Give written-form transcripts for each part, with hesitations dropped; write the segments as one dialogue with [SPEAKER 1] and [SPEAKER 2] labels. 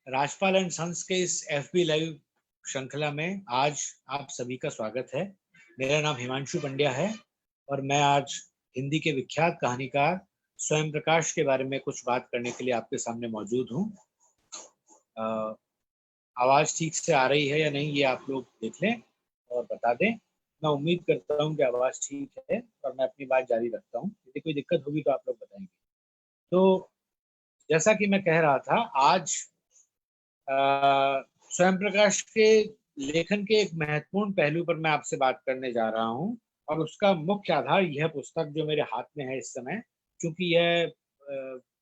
[SPEAKER 1] Rajpal and sons के इस FB live श्रृंखला में आज आप सभी का स्वागत है। मेरा नाम हिमांशु पंड्या है और मैं आज हिंदी के विख्यात कहानीकार स्वयं प्रकाश के बारे में कुछ बात करने के लिए आपके सामने मौजूद हूँ। आवाज़ ठीक से आ रही है या नहीं ये आप लोग देख लें और बता दें। मैं उम्मीद करता हूँ कि आवाज़ ठीक है और मैं अपनी बात जारी रखता हूँ। यदि कोई दिक्कत होगी तो आप लोग बताएंगे। तो जैसा कि मैं कह रहा था, आज स्वयं प्रकाश के लेखन के एक महत्वपूर्ण पहलू पर मैं आपसे बात करने जा रहा हूं और उसका मुख्य आधार यह पुस्तक जो मेरे हाथ में है इस समय। क्योंकि यह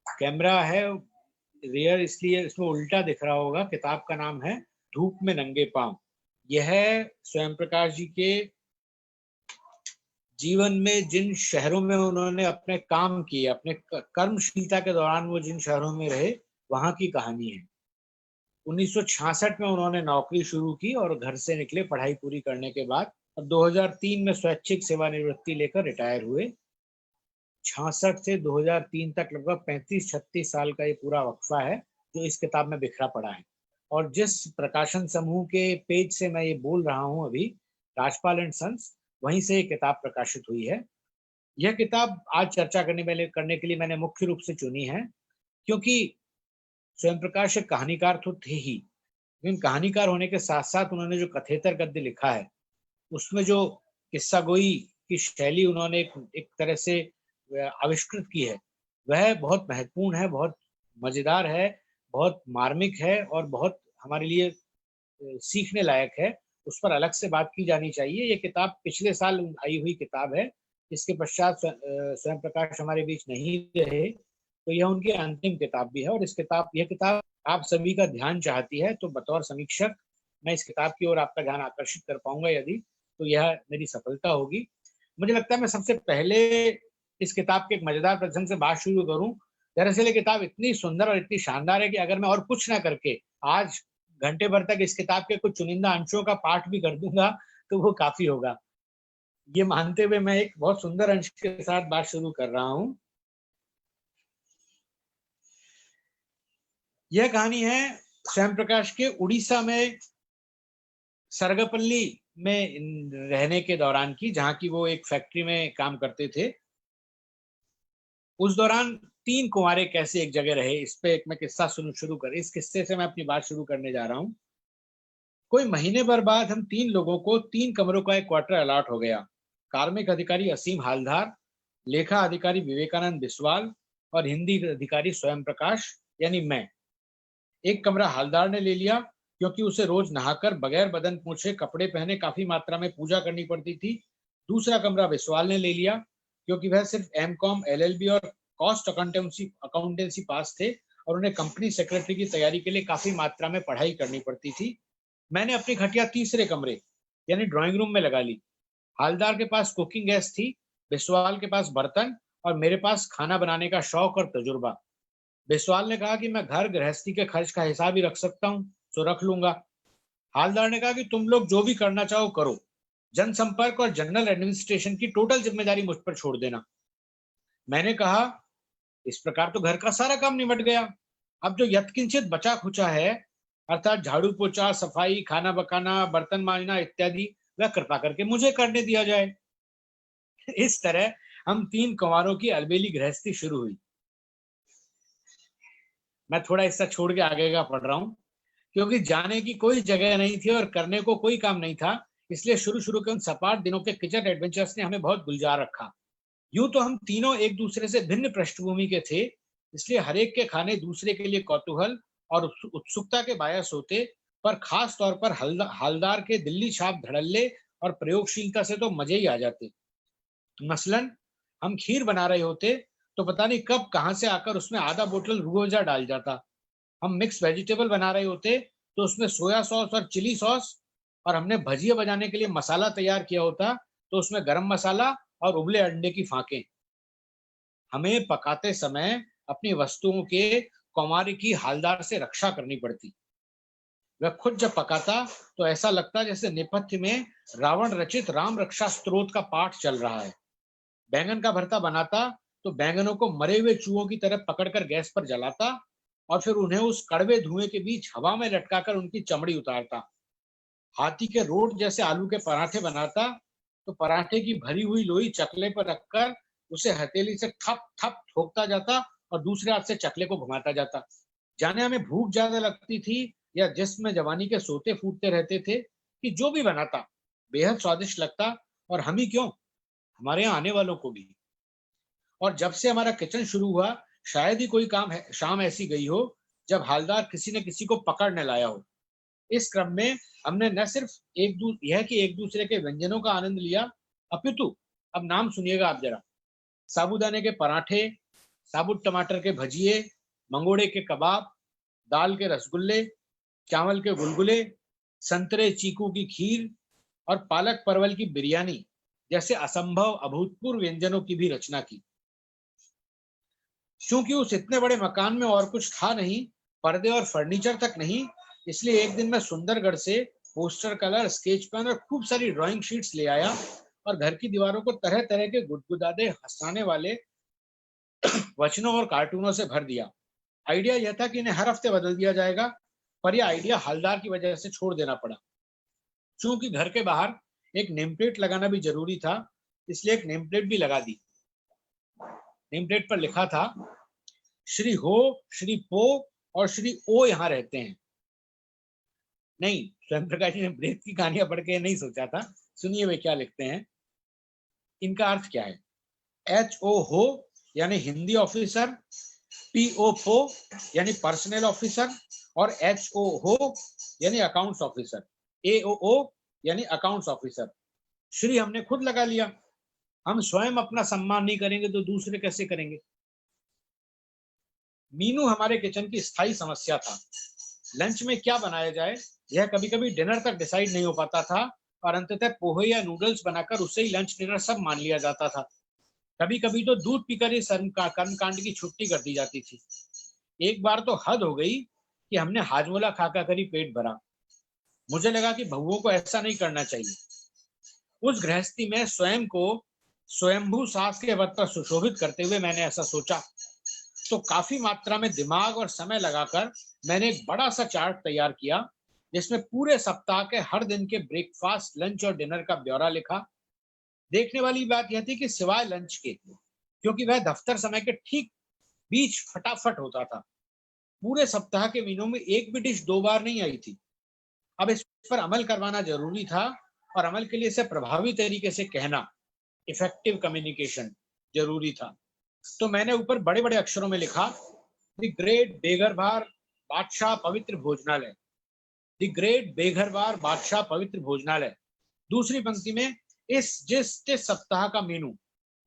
[SPEAKER 1] कैमरा है रेयर, इसलिए इसमें उल्टा दिख रहा होगा। किताब का नाम है धूप में नंगे पांव। यह स्वयं प्रकाश जी के जीवन में जिन शहरों में उन्होंने अपने काम किए, अपने कर्मशीलता के दौरान वो जिन शहरों में रहे, वहां की कहानी है। 1966 में उन्होंने नौकरी शुरू की और घर से निकले पढ़ाई पूरी करने के बाद, और 2003 में स्वैच्छिक सेवानिवृत्ति लेकर रिटायर हुए। 66 से 2003 तक लगभग 35-36 साल का ये पूरा वक्फा है जो इस किताब में बिखरा पड़ा है। और जिस प्रकाशन समूह के पेज से मैं ये बोल रहा हूँ अभी, राजपाल एंड सन्स, वहीं से ये किताब प्रकाशित हुई है। यह किताब आज चर्चा करने के लिए मैंने मुख्य रूप से चुनी है क्योंकि स्वयं प्रकाश एक कहानीकार तो थे ही, लेकिन कहानीकार होने के साथ साथ उन्होंने जो कथेतर गद्य लिखा है, उसमें जो किस्सा गोई की शैली उन्होंने एक तरह से आविष्कृत की है, वह बहुत महत्वपूर्ण है, बहुत मजेदार है, बहुत मार्मिक है और बहुत हमारे लिए सीखने लायक है। उस पर अलग से बात की जानी चाहिए। ये किताब पिछले साल आई हुई किताब है। इसके पश्चात स्वयं प्रकाश हमारे बीच नहीं रहे, तो यह उनकी अंतिम किताब भी है। और यह किताब आप सभी का ध्यान चाहती है, तो बतौर समीक्षक मैं इस किताब की ओर आपका ध्यान आकर्षित कर पाऊंगा यदि, तो यह मेरी सफलता होगी। मुझे लगता है मैं सबसे पहले इस किताब के एक मजेदार प्रसंग से बात शुरू करूं। दरअसल ये किताब इतनी सुंदर और इतनी शानदार है कि अगर मैं और कुछ ना करके आज घंटे भर तक इस किताब के कुछ चुनिंदा अंशों का पाठ भी कर दूंगा तो वो काफी होगा। ये मानते हुए मैं एक बहुत सुंदर अंश के साथ बात शुरू कर रहा हूं। यह कहानी है स्वयं प्रकाश के उड़ीसा में सरगपल्ली में रहने के दौरान की, जहां की वो एक फैक्ट्री में काम करते थे। उस दौरान 3 कुंवारे कैसे एक जगह रहे, इस पे एक मैं किस्सा शुरू कर इस किस्से से मैं अपनी बात शुरू करने जा रहा हूं। कोई महीने भर बाद हम 3 लोगों को 3 कमरों का एक क्वार्टर अलॉट हो गया। कार्मिक अधिकारी असीम हालदार, लेखा अधिकारी विवेकानंद बिस्वाल और हिंदी अधिकारी स्वयं प्रकाश यानी मैं। एक कमरा हालदार ने ले लिया क्योंकि उसे रोज नहाकर बगैर बदन पोंछे कपड़े पहने काफी मात्रा में पूजा करनी पड़ती थी। दूसरा कमरा विस्वाल ने ले लिया क्योंकि वह सिर्फ एमकॉम, एलएलबी और कॉस्ट अकाउंटेंसी पास थे और उन्हें कंपनी सेक्रेटरी की तैयारी के लिए काफी मात्रा में पढ़ाई करनी पड़ती थी। मैंने अपनी खटिया तीसरे कमरे यानी ड्राइंग रूम में लगा ली। हालदार के पास कुकिंग गैस थी, बिस्वाल के पास बर्तन और मेरे पास खाना बनाने का शौक और तजुर्बा। बिस्वाल ने कहा कि मैं घर गृहस्थी के खर्च का हिसाब ही रख सकता हूँ, तो रख लूंगा। हालदार ने कहा कि तुम लोग जो भी करना चाहो करो, जनसंपर्क और जनरल एडमिनिस्ट्रेशन की टोटल जिम्मेदारी मुझ पर छोड़ देना। मैंने कहा, इस प्रकार तो घर का सारा काम निपट गया। अब जो यत्किंचित बचा खुचा है, अर्थात झाड़ू पोछा, सफाई, खाना पकाना, बर्तन मांजना इत्यादि, वह कृपा करके मुझे करने दिया जाए। इस तरह हम 3 कुंवारों की अलबेली गृहस्थी शुरू हुई। मैं थोड़ा हिस्सा छोड़ के आगे का पढ़ रहा हूँ क्योंकि जाने की कोई जगह नहीं थी और करने को कोई काम नहीं था, इसलिए शुरू के उन सपाट दिनों के किचन एडवेंचर्स ने हमें बहुत गुलजार रखा। यूं तो हम तीनों एक दूसरे से भिन्न पृष्ठभूमि के थे, इसलिए हरेक के खाने दूसरे के लिए कौतूहल और उत्सुकता के बायस होते, पर खास तौर पर हालदार के दिल्ली छाप धड़ल्ले और प्रयोगशीलता से तो मजे ही आ जाते। मसलन हम खीर बना रहे होते तो पता नहीं कब कहां से आकर उसमें आधा बोतल रूअफ़ज़ा डाल जाता। हम मिक्स वेजिटेबल बना रहे होते तो उसमें सोया सॉस और चिली सॉस, और हमने भजिया बनाने के लिए मसाला तैयार किया होता तो उसमें गरम मसाला और उबले अंडे की फांकें। हमें पकाते समय अपनी वस्तुओं के कौमारी की हालदार से रक्षा करनी पड़ती। वह खुद जब पकाता तो ऐसा लगता जैसे नेपथ्य में रावण रचित राम रक्षा स्तोत्र का पाठ चल रहा है। बैंगन का भरता बनाता तो बैंगनों को मरे हुए चूहों की तरह पकड़कर गैस पर जलाता और फिर उन्हें उस कड़वे धुएं के बीच हवा में लटकाकर उनकी चमड़ी उतारता। हाथी के रोट जैसे आलू के पराठे बनाता, तो पराठे की भरी हुई लोई चकले पर रखकर उसे हथेली से ठप ठप ठोकता जाता और दूसरे हाथ से चकले को घुमाता जाता। जाने हमें भूख ज्यादा लगती थी या जिस्म में जवानी के सोते फूटते रहते थे कि जो भी बनाता बेहद स्वादिष्ट लगता, और हम ही क्यों, हमारे यहाँ आने वालों को भी। और जब से हमारा किचन शुरू हुआ, शायद ही कोई काम है शाम ऐसी गई हो जब हालदार किसी न किसी को पकड़ न लाया हो। इस क्रम में हमने न सिर्फ एक दूसरे के व्यंजनों का आनंद लिया, अपितु अब नाम सुनिएगा आप जरा, साबूदाने के पराठे, साबुत टमाटर के भजिए, मंगोड़े के कबाब, दाल के रसगुल्ले, चावल के गुलगुले, संतरे चीकू की खीर और पालक परवल की बिरयानी जैसे असंभव अभूतपूर्व व्यंजनों की भी रचना की। क्योंकि उस इतने बड़े मकान में और कुछ था नहीं, पर्दे और फर्नीचर तक नहीं, इसलिए एक दिन मैं सुंदरगढ़ से पोस्टर कलर, स्केच पेन और खूब सारी ड्राइंग शीट्स ले आया और घर की दीवारों को तरह तरह के गुदगुदाते हंसाने वाले वचनों और कार्टूनों से भर दिया। आइडिया यह था कि इन्हें हर हफ्ते बदल दिया जाएगा, पर यह आइडिया हलदार की वजह से छोड़ देना पड़ा। क्योंकि घर के बाहर एक नेम प्लेट लगाना भी जरूरी था, इसलिए एक नेम प्लेट भी लगा दी। नेम प्लेट पर लिखा था, श्री हो, श्री पो और श्री ओ यहाँ रहते हैं। नहीं, स्वयं प्रकाश जी ने ब्रेक की कहानियां पढ़ के नहीं सोचा था। सुनिए वे क्या लिखते हैं। इनका अर्थ क्या है। HO हो यानी हिंदी ऑफिसर, PO पो यानी पर्सनल ऑफिसर और HO हो यानी अकाउंट्स ऑफिसर, AOO यानी अकाउंट्स ऑफिसर। श्री हमने खुद लगा लिया। हम स्वयं अपना सम्मान नहीं करेंगे तो दूसरे कैसे करेंगे। मीनू हमारे किचन की स्थायी समस्या था। लंच में क्या बनाया जाए यह कभी कभी डिनर तक डिसाइड नहीं हो पाता था और अंततः पोहे या नूडल्स बनाकर उसे ही लंच डिनर सब मान लिया जाता था। कभी कभी तो दूध पीकर ही कर्मकांड की छुट्टी कर दी जाती थी। एक बार तो हद हो गई कि हमने हाजमोला खाकर कर ही पेट भरा। मुझे लगा कि बहुओं को ऐसा नहीं करना चाहिए। उस गृहस्थी में स्वयं को स्वयंभू सास के पद पर सुशोभित करते हुए मैंने ऐसा सोचा, तो काफी मात्रा में दिमाग और समय लगाकर मैंने एक बड़ा सा चार्ट तैयार किया जिसमें पूरे सप्ताह के हर दिन के ब्रेकफास्ट, लंच और डिनर का ब्यौरा लिखा। देखने वाली बात यह थी कि सिवाय लंच के, क्योंकि वह दफ्तर समय के ठीक बीच फटाफट होता था, पूरे सप्ताह के महीनों में एक भी डिश 2 बार नहीं आई थी। अब इस पर अमल करवाना जरूरी था और अमल के लिए इसे प्रभावी तरीके से कहना, इफेक्टिव कम्युनिकेशन जरूरी था। तो मैंने ऊपर बड़े बड़े अक्षरों में लिखा, द ग्रेट बेघरबार बादशाह पवित्र भोजनालय, द ग्रेट बेघरबार बादशाह पवित्र भोजनालय। दूसरी पंक्ति में जिस सप्ताह का मेनू,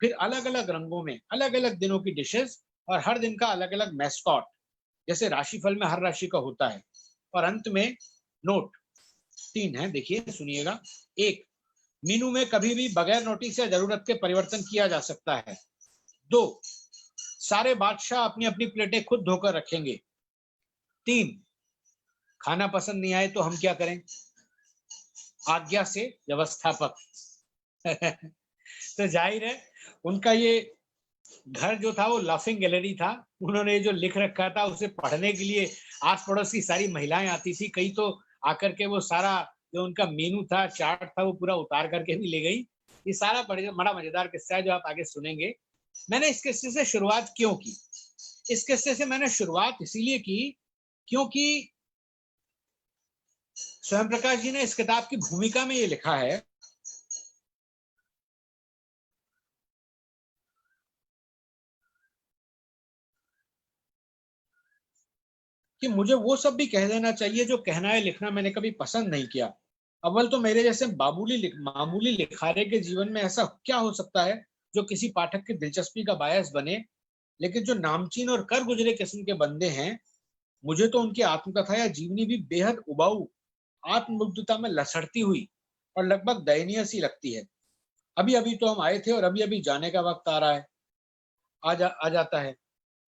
[SPEAKER 1] फिर अलग अलग रंगों में अलग अलग दिनों की डिशेस और हर दिन का अलग अलग मैस्कॉट, जैसे राशिफल में हर राशि का होता है। और अंत में नोट 3 है, देखिए सुनिएगा। 1, मेनू में कभी भी बगैर नोटिस या जरूरत के परिवर्तन किया जा सकता है। 2, सारे बादशाह अपनी अपनी प्लेटें खुद धोकर रखेंगे। 3, खाना पसंद नहीं आए तो हम क्या करें, आज्ञा से व्यवस्थापक। तो जाहिर है उनका ये घर जो था वो लाफिंग गैलरी था। उन्होंने जो लिख रखा था उसे पढ़ने के लिए आस पड़ोस की सारी महिलाएं आती थी। कई तो आकर के वो सारा जो उनका मेनू था, चार्ट था, वो पूरा उतार करके भी ले गई। ये सारा बड़ा मजेदार किस्सा है जो आप आगे सुनेंगे। मैंने इस किस्से से शुरुआत क्यों की? इस किस्से से मैंने शुरुआत इसीलिए की क्योंकि स्वयं प्रकाश जी ने इस किताब की भूमिका में ये लिखा है कि मुझे वो सब भी कह देना चाहिए जो कहना है लिखना मैंने कभी पसंद नहीं किया। अव्वल तो मेरे जैसे मामूली लिखारे के जीवन में ऐसा क्या हो सकता है जो किसी पाठक की दिलचस्पी का बायस बने, लेकिन जो नामचीन और कर गुजरे किस्म के बंदे हैं, मुझे तो उनकी आत्मकथा या जीवनी भी बेहद उबाऊ, आत्ममुग्धता में लसड़ती हुई और लगभग दयनीय सी लगती है। अभी अभी तो हम आए थे और अभी अभी जाने का वक्त आ रहा है, आ जाता है।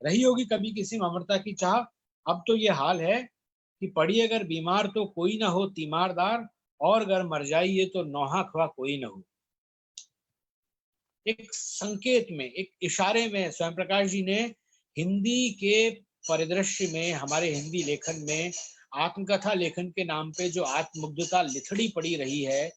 [SPEAKER 1] रही होगी कभी किसी में अमरता की चाह। अब तो ये हाल है कि पड़ी अगर बीमार तो कोई ना हो तीमारदार, और अगर मर जाइए तो नौहा खवा कोई ना हो। एक संकेत में, एक इशारे में स्वयं प्रकाश जी ने हिंदी के परिदृश्य में, हमारे हिंदी लेखन में आत्मकथा लेखन के नाम पे जो आत्ममुग्धता लिथड़ी पड़ी रही है,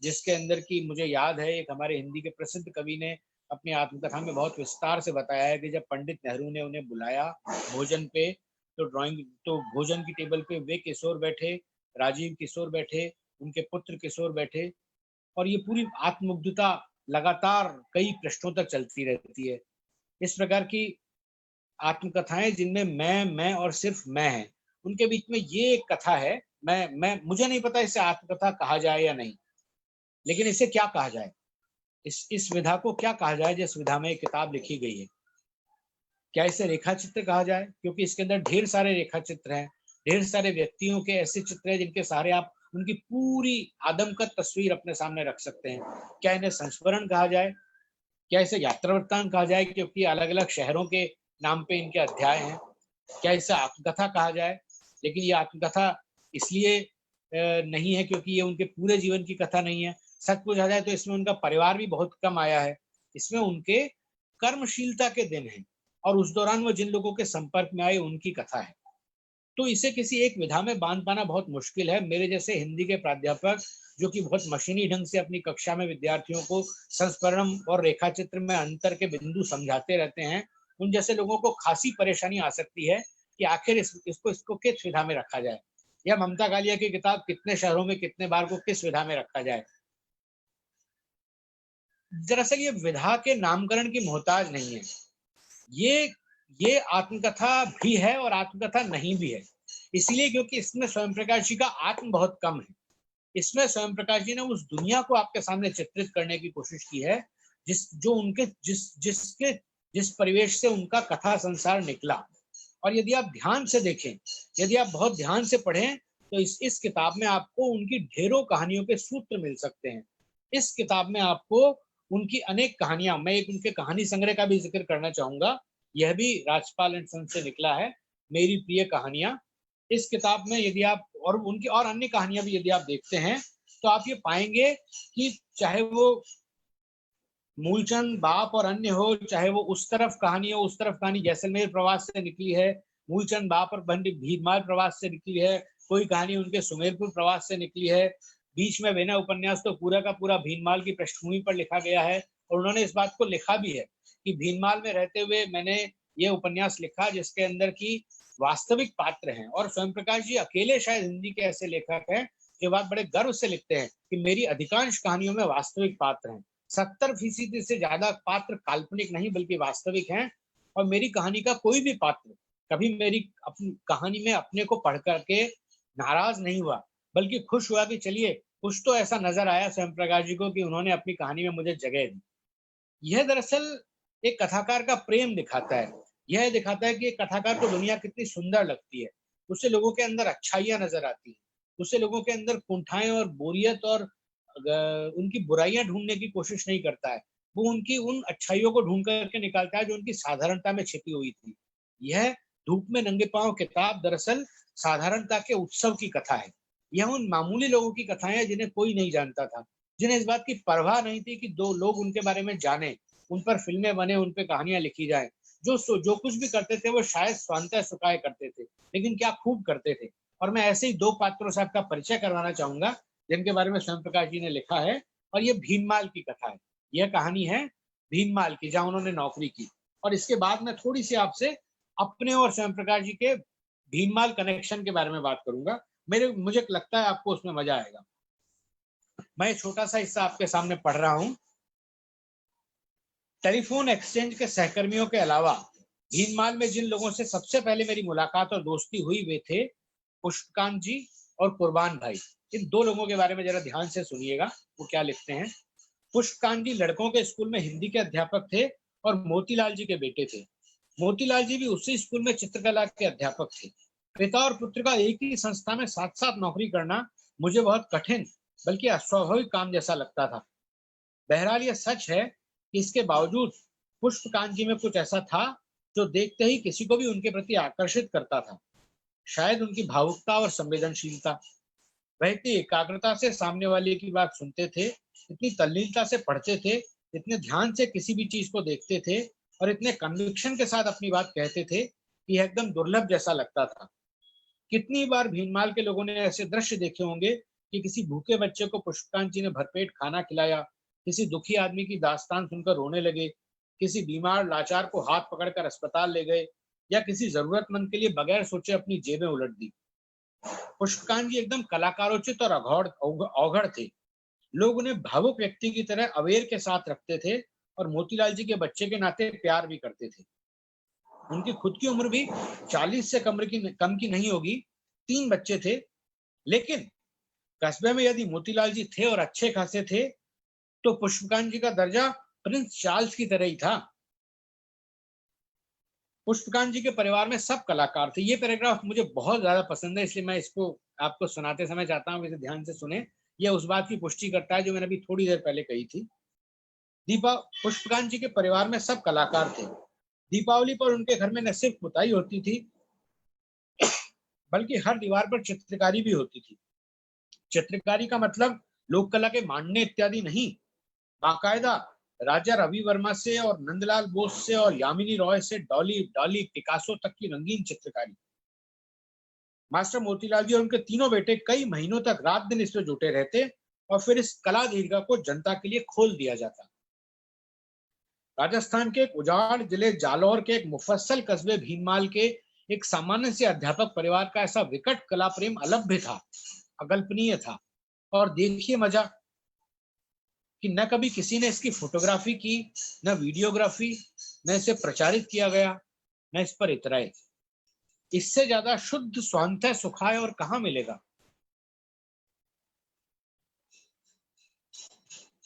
[SPEAKER 1] जिसके अंदर की मुझे याद है एक हमारे हिंदी के प्रसिद्ध कवि ने अपनी आत्मकथा में बहुत विस्तार से बताया है कि जब पंडित नेहरू ने उन्हें बुलाया भोजन पे, तो भोजन की टेबल पे वे किशोर बैठे, राजीव किशोर बैठे, उनके पुत्र किशोर बैठे, और ये पूरी आत्ममुग्धता लगातार कई पृष्ठों तक चलती रहती है। इस प्रकार की आत्मकथाएं जिनमें मैं और सिर्फ मैं है, उनके बीच में ये एक कथा है। मैं मुझे नहीं पता इसे आत्मकथा कहा जाए या नहीं, लेकिन इसे क्या कहा जाए, इस विधा को क्या कहा जाए जिस विधा में एक किताब लिखी गई है। क्या इसे रेखा चित्र कहा जाए, क्योंकि इसके अंदर ढेर सारे रेखा चित्र हैं, ढेर सारे व्यक्तियों के ऐसे चित्र हैं जिनके सहारे आप उनकी पूरी आदमकद तस्वीर अपने सामने रख सकते हैं। क्या इन्हें संस्मरण कहा जाए, क्या इसे यात्रा वृत्तांत कहा जाए, क्योंकि अलग अलग शहरों के नाम पे इनके अध्याय हैं। क्या इसे आत्मकथा कहा जाए, लेकिन ये आत्मकथा इसलिए नहीं है क्योंकि ये उनके पूरे जीवन की कथा नहीं है। सच पूछा जाए तो इसमें उनका परिवार भी बहुत कम आया है, इसमें उनके कर्मशीलता के दिन हैं और उस दौरान वो जिन लोगों के संपर्क में आए उनकी कथा है। तो इसे किसी एक विधा में बांध पाना बहुत मुश्किल है। मेरे जैसे हिंदी के प्राध्यापक जो कि बहुत मशीनी ढंग से अपनी कक्षा में विद्यार्थियों को संस्मरण और रेखा चित्र में अंतर के बिंदु समझाते रहते हैं, उन जैसे लोगों को खासी परेशानी आ सकती है कि आखिर इसको किस विधा में रखा जाए, या ममता कालिया की किताब कितने शहरों में कितने बार को किस विधा में रखा जाए। दरअसल ये विधा के नामकरण की मोहताज नहीं है। ये आत्मकथा भी है और आत्मकथा नहीं भी है, इसलिए क्योंकि इसमें स्वयं प्रकाश जी का आत्म बहुत कम है। इसमें स्वयं प्रकाश जी ने उस दुनिया को आपके सामने चित्रित करने की कोशिश की है जिस परिवेश से उनका कथा संसार निकला। और यदि आप ध्यान से देखें, यदि आप बहुत ध्यान से पढ़ें, तो इस किताब में आपको उनकी ढेरों कहानियों के सूत्र मिल सकते हैं। इस किताब में आपको उनकी अनेक कहानियां, मैं एक उनके कहानी संग्रह का भी जिक्र करना चाहूंगा, यह भी राजपाल एंड सन्स से निकला है, मेरी प्रिय कहानियां। इस किताब में यदि आप और उनकी और अन्य कहानियां भी यदि आप देखते हैं, तो आप ये पाएंगे कि चाहे वो मूलचंद, बाप और अन्य हो, चाहे वो उस तरफ कहानी हो, उस तरफ कहानी जैसलमेर प्रवास से निकली है, मूलचंद बाप और पंडित भीरमाल प्रवास से निकली है, कोई कहानी उनके सुमेरपुर प्रवास से निकली है, बीच में वेना उपन्यास तो पूरा का पूरा भीनमाल की पृष्ठभूमि पर लिखा गया है। और उन्होंने इस बात को लिखा भी है कि भीनमाल में रहते हुए मैंने ये उपन्यास लिखा जिसके अंदर की वास्तविक पात्र हैं। और स्वयं प्रकाश जी अकेले शायद हिंदी के ऐसे लेखक हैं जो बात बड़े गर्व से लिखते हैं कि मेरी अधिकांश कहानियों में वास्तविक पात्र हैं। 70% से ज्यादा पात्र काल्पनिक नहीं बल्कि वास्तविक हैं। और मेरी कहानी का कोई भी पात्र कभी मेरी अपनी कहानी में अपने को पढ़ करके नाराज नहीं हुआ, बल्कि खुश हुआ कि चलिए कुछ तो ऐसा नजर आया स्वयं प्रकाश जी को कि उन्होंने अपनी कहानी में मुझे जगह दी। यह दरअसल एक कथाकार का प्रेम दिखाता है। यह दिखाता है कि एक कथाकार को दुनिया कितनी सुंदर लगती है, उससे लोगों के अंदर अच्छाइयां नजर आती है, उससे लोगों के अंदर कुंठाएं और बोरियत और उनकी बुराइयां ढूंढने की कोशिश नहीं करता है, वो उनकी उन अच्छाइयों को ढूंढ करके निकालता है जो उनकी साधारणता में छिपी हुई थी। यह धूप में नंगे पांव किताब दरअसल साधारणता के उत्सव की कथा है। यह उन मामूली लोगों की कथाएं हैं जिन्हें कोई नहीं जानता था, जिन्हें इस बात की परवाह नहीं थी कि दो लोग उनके बारे में जाने, उन पर फिल्में बने, उन पर कहानियां लिखी जाए। जो कुछ भी करते थे वो शायद स्वांतः सुखाए करते थे, लेकिन क्या खूब करते थे। और मैं ऐसे ही दो पात्रों से आपका परिचय करवाना चाहूंगा जिनके बारे में स्वयं प्रकाश जी ने लिखा है। और ये भीनमाल की कथा है, यह कहानी है भीनमाल की जहां उन्होंने नौकरी की। और इसके बाद मैं थोड़ी सी आपसे अपने और स्वयं प्रकाश जी के भीनमाल कनेक्शन के बारे में बात करूंगा। मुझे लगता है आपको उसमें मजा आएगा। मैं एक छोटा सा हिस्सा आपके सामने पढ़ रहा हूं। टेलीफोन एक्सचेंज के सहकर्मियों के अलावा भीनमाल में जिन लोगों से सबसे पहले मेरी मुलाकात और दोस्ती हुई वे थे पुष्पकांत जी और कुर्बान भाई। इन दो लोगों के बारे में जरा ध्यान से सुनिएगा वो क्या लिखते हैं। पुष्पकांत जी लड़कों के स्कूल में हिंदी के अध्यापक थे और मोतीलाल जी के बेटे थे। मोतीलाल जी भी उसी स्कूल में चित्रकला के अध्यापक थे। पिता और पुत्र का एक ही संस्था में साथ साथ नौकरी करना मुझे बहुत कठिन बल्कि अस्वाभाविक काम जैसा लगता था। बहरहाल यह सच है कि इसके बावजूद पुष्पकांत जी में कुछ ऐसा था जो देखते ही किसी को भी उनके प्रति आकर्षित करता था। शायद उनकी भावुकता और संवेदनशीलता। वह इतनी एकाग्रता से सामने वाले की बात सुनते थे, इतनी तल्लीनता से पढ़ते थे, इतने ध्यान से किसी भी चीज को देखते थे और इतने कन्विक्शन के साथ अपनी बात कहते थे कि यह एकदम दुर्लभ जैसा लगता था। कितनी बार भीनमाल के लोगों ने ऐसे दृश्य देखे होंगे कि किसी भूखे बच्चे को पुष्पकांत जी ने भरपेट खाना खिलाया, किसी दुखी आदमी की दास्तान सुनकर रोने लगे, किसी बीमार लाचार को हाथ पकड़कर अस्पताल ले गए, या किसी जरूरतमंद के लिए बगैर सोचे अपनी जेबें उलट दी। पुष्पकांत जी एकदम कलाकारोचित और अवघड़ थे। लोग उन्हें भावुक व्यक्ति की तरह अवेर के साथ रखते थे और मोतीलाल जी के बच्चे के नाते प्यार भी करते थे। उनकी खुद की उम्र भी 40 से कम की नहीं होगी। 3 बच्चे थे, लेकिन कस्बे में यदि मोतीलाल जी थे और अच्छे खासे थे, तो पुष्पकांत जी का दर्जा प्रिंस चार्ल्स की तरह ही था। पुष्पकांत जी के परिवार में सब कलाकार थे। ये पैराग्राफ मुझे बहुत ज्यादा पसंद है, इसलिए मैं इसको आपको सुनाते समय चाहता हूँ इसे ध्यान से सुने। यह उस बात की पुष्टि करता है जो मैंने अभी थोड़ी देर पहले कही थी। पुष्पकांत जी के परिवार में सब कलाकार थे। दीपावली पर उनके घर में न सिर्फ पुताई होती थी, बल्कि हर दीवार पर चित्रकारी भी होती थी। चित्रकारी का मतलब लोक कला के मांडने इत्यादि नहीं, बाकायदा राजा रवि वर्मा से और नंदलाल बोस से और यामिनी रॉय से डॉली पिकासो तक की रंगीन चित्रकारी। मास्टर मोतीलाल जी और उनके तीनों बेटे कई महीनों तक रात दिन इसमें जुटे रहते और फिर इस कला दीर्घा को जनता के लिए खोल दिया जाता। राजस्थान के एक उजाड़ जिले जालौर के एक मुफस्सल कस्बे भीनमाल के एक सामान्य से अध्यापक परिवार का ऐसा विकट कला प्रेम अलभ्य था, अकल्पनीय था। और देखिए मजा कि न कभी किसी ने इसकी फोटोग्राफी की, न वीडियोग्राफी, न इसे प्रचारित किया गया, न इस पर इतराए। इससे ज्यादा शुद्ध स्वांतः सुखाय और कहां मिलेगा।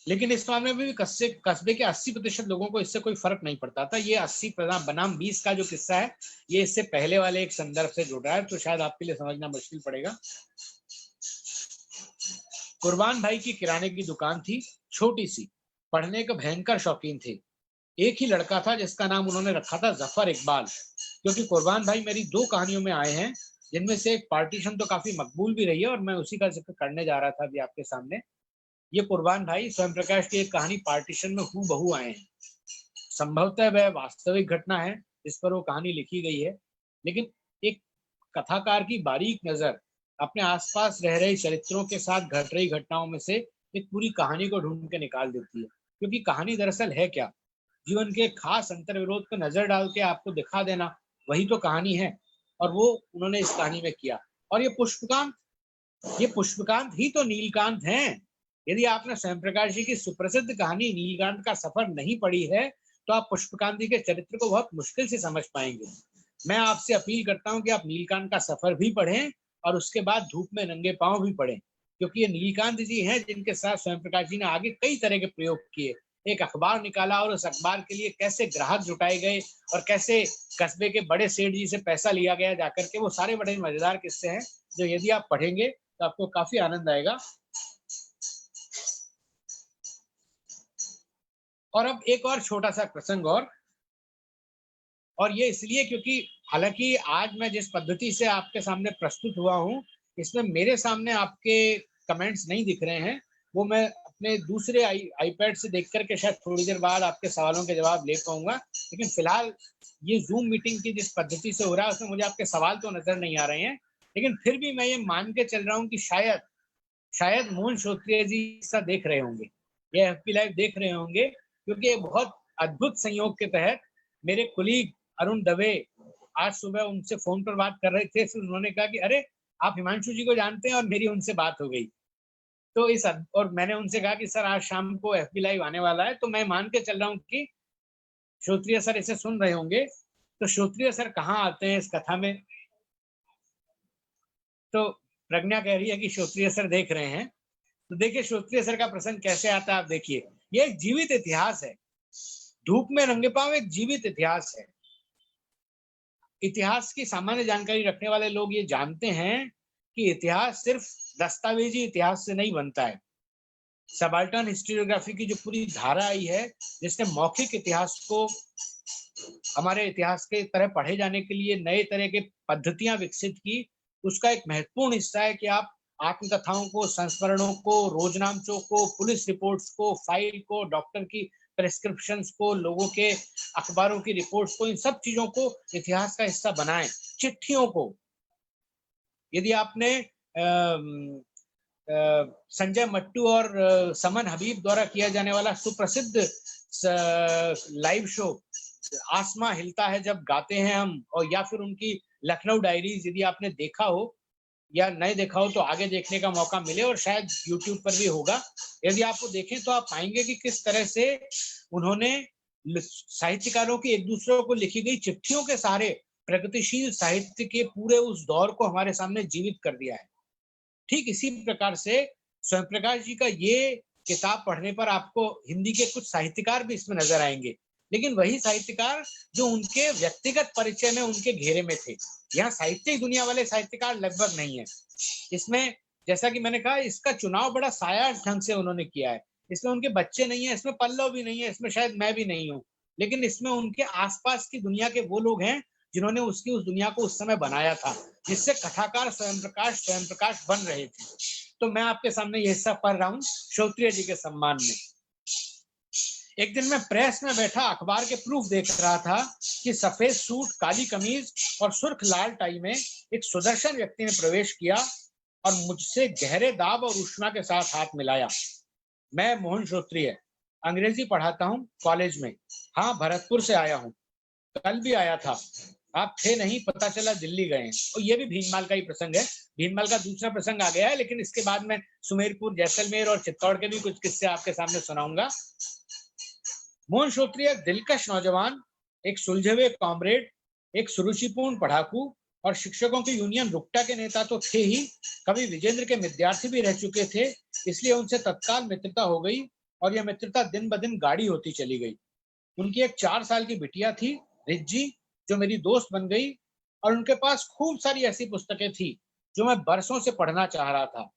[SPEAKER 1] लेकिन इस मामले में भी कस्बे के 80% लोगों को इससे कोई फर्क नहीं पड़ता था। ये 80 बनाम 20 का जो किस्सा है, ये इससे पहले वाले एक संदर्भ से जुड़ रहा है, तो शायद आपके लिए समझना मुश्किल पड़ेगा। कुर्बान भाई की किराने की दुकान थी, छोटी सी। पढ़ने का भयंकर शौकीन थे। एक ही लड़का था जिसका नाम उन्होंने रखा था जफर इकबाल, क्योंकि कुर्बान भाई मेरी 2 कहानियों में आए हैं, जिनमें से एक पार्टीशन तो काफी मकबूल भी रही है और मैं उसी का जिक्र करने जा रहा था अभी आपके सामने। ये कुर्बान भाई स्वयं प्रकाश की एक कहानी पार्टीशन में हूबहू आए हैं। संभवतः वह वास्तविक घटना है जिस पर वो कहानी लिखी गई है, लेकिन एक कथाकार की बारीक नजर अपने आसपास रह रहे चरित्रों के साथ घट रही घटनाओं में से एक पूरी कहानी को ढूंढ के निकाल देती है। क्योंकि कहानी दरअसल है क्या, जीवन के खास अंतर विरोध पर नजर डाल के आपको दिखा देना, वही तो कहानी है। और वो उन्होंने इस कहानी में किया। और ये पुष्पकांत ही तो नीलकांत हैं। यदि आपने स्वयं प्रकाश जी की सुप्रसिद्ध कहानी नीलकांत का सफर नहीं पढ़ी है, तो आप पुष्पकांत जी के चरित्र को बहुत मुश्किल से समझ पाएंगे। मैं आपसे अपील करता हूं कि आप नीलकांत का सफर भी पढ़ें और उसके बाद धूप में नंगे पांव भी पढ़ें, क्योंकि ये नीलकांत जी हैं जिनके साथ स्वयं प्रकाश जी ने आगे कई तरह के प्रयोग किए। एक अखबार निकाला और उस अखबार के लिए कैसे ग्राहक जुटाए गए और कैसे कस्बे के बड़े सेठ जी से पैसा लिया गया जाकर के, वो सारे बड़े मजेदार किस्से हैं जो यदि आप पढ़ेंगे तो आपको काफी आनंद आएगा। और अब एक और छोटा सा प्रसंग और ये इसलिए क्योंकि हालांकि आज मैं जिस पद्धति से आपके सामने प्रस्तुत हुआ हूं, इसमें मेरे सामने आपके कमेंट्स नहीं दिख रहे हैं। वो मैं अपने दूसरे आईपैड से देख करके शायद थोड़ी देर बाद आपके सवालों के जवाब ले पाऊंगा। लेकिन फिलहाल ये जूम मीटिंग की जिस पद्धति से हो रहा है उसमें मुझे आपके सवाल तो नजर नहीं आ रहे हैं। लेकिन फिर भी मैं ये मान के चल रहा हूँ कि शायद मोहन श्रोत्रिय जी ऐसा देख रहे होंगे, ये एफपी लाइव देख रहे होंगे, क्योंकि बहुत अद्भुत संयोग के तहत मेरे कुलीग अरुण दवे आज सुबह उनसे फोन पर बात कर रहे थे, तो उन्होंने कहा कि अरे आप हिमांशु जी को जानते हैं, और मेरी उनसे बात हो गई। तो और मैंने उनसे कहा कि सर आज शाम को एफबी लाइव आने वाला है, तो मैं मान के चल रहा हूँ कि श्रोत्रिय सर इसे सुन रहे होंगे। तो श्रोत्रिय सर कहाँ आते हैं इस कथा में? तो प्रज्ञा कह रही है कि श्रोत्रिय सर देख रहे हैं। तो देखिए श्रोत्रिय सर का प्रसंग कैसे आता है आप देखिए। ये एक जीवित इतिहास है। धूप में रंगे पांव एक जीवित इतिहास है। इतिहास की सामान्य जानकारी रखने वाले लोग ये जानते हैं कि इतिहास सिर्फ दस्तावेजी इतिहास से नहीं बनता है। सबाल्टर्न हिस्टोरियोग्राफी की जो पूरी धारा आई है, जिसने मौखिक इतिहास को हमारे इतिहास के तरह पढ़े जाने के लिए नए तरह के पद्धतियां विकसित की, उसका एक महत्वपूर्ण हिस्सा है कि आप आत्मकथाओं को, संस्मरणों को, रोजनामचों को, पुलिस रिपोर्ट्स को, फाइल को, डॉक्टर की प्रेस्क्रिप्शंस को, लोगों के अखबारों की रिपोर्ट्स को, इन सब चीजों को इतिहास का हिस्सा बनाएं। चिट्ठियों को, यदि आपने संजय मट्टू और समन हबीब द्वारा किया जाने वाला सुप्रसिद्ध लाइव शो आसमां हिलता है जब गाते हैं हम, और या फिर उनकी लखनऊ डायरीज यदि आपने देखा हो या नहीं देखा हो तो आगे देखने का मौका मिले, और शायद यूट्यूब पर भी होगा। यदि आप वो देखें तो आप पाएंगे कि किस तरह से उन्होंने साहित्यकारों की एक दूसरे को लिखी गई चिट्ठियों के सहारे प्रगतिशील साहित्य के पूरे उस दौर को हमारे सामने जीवित कर दिया है। ठीक इसी प्रकार से स्वयं प्रकाश जी का ये किताब पढ़ने पर आपको हिंदी के कुछ साहित्यकार भी इसमें नजर आएंगे, लेकिन वही साहित्यकार जो उनके व्यक्तिगत परिचय में उनके घेरे में थे। यहाँ साहित्यिक दुनिया वाले साहित्यकार लगभग नहीं है। इसमें जैसा कि मैंने कहा, इसका चुनाव बड़ा साया ढंग से उन्होंने किया है। इसमें उनके बच्चे नहीं है, इसमें पल्लव भी नहीं है, इसमें शायद मैं भी नहीं हूँ, लेकिन इसमें उनके आसपास की दुनिया के वो लोग हैं जिन्होंने उस दुनिया को उस समय बनाया था, जिससे कथाकार स्वयं प्रकाश बन रहे थे। तो मैं आपके सामने ये हिस्सा पढ़ रहा हूँ श्रोत्रिय जी के सम्मान में। एक दिन मैं प्रेस में बैठा अखबार के प्रूफ देख रहा था कि सफेद सूट, काली कमीज और सुर्ख लाल टाई में एक सुदर्शन व्यक्ति ने प्रवेश किया और मुझसे गहरे दाब और ऊष्मा के साथ हाथ मिलाया। मैं मोहन श्रोत्रिय अंग्रेजी पढ़ाता हूँ कॉलेज में। हाँ, भरतपुर से आया हूँ। कल भी आया था, आप थे नहीं, पता चला दिल्ली गए। और ये भी भीनमाल का ही प्रसंग है। भीनमाल का दूसरा प्रसंग आ गया है, लेकिन इसके बाद मैं सुमेरपुर, जैसलमेर और चित्तौड़ के भी कुछ किस्से आपके सामने सुनाऊंगा। मोहन श्रोत्रिय एक दिलकश नौजवान, एक सुलझे हुए कॉमरेड, एक सुरुचिपूर्ण पढ़ाकू और शिक्षकों की यूनियन रुकटा के नेता तो थे ही, कवि विजेंद्र के विद्यार्थी भी रह चुके थे। इसलिए उनसे तत्काल मित्रता हो गई और यह मित्रता दिन ब दिन गाढ़ी होती चली गई। उनकी एक 4 साल की बिटिया थी, रिज्जी, जो मेरी दोस्त बन गई, और उनके पास खूब सारी ऐसी पुस्तकें थी जो मैं बरसों से पढ़ना चाह रहा था।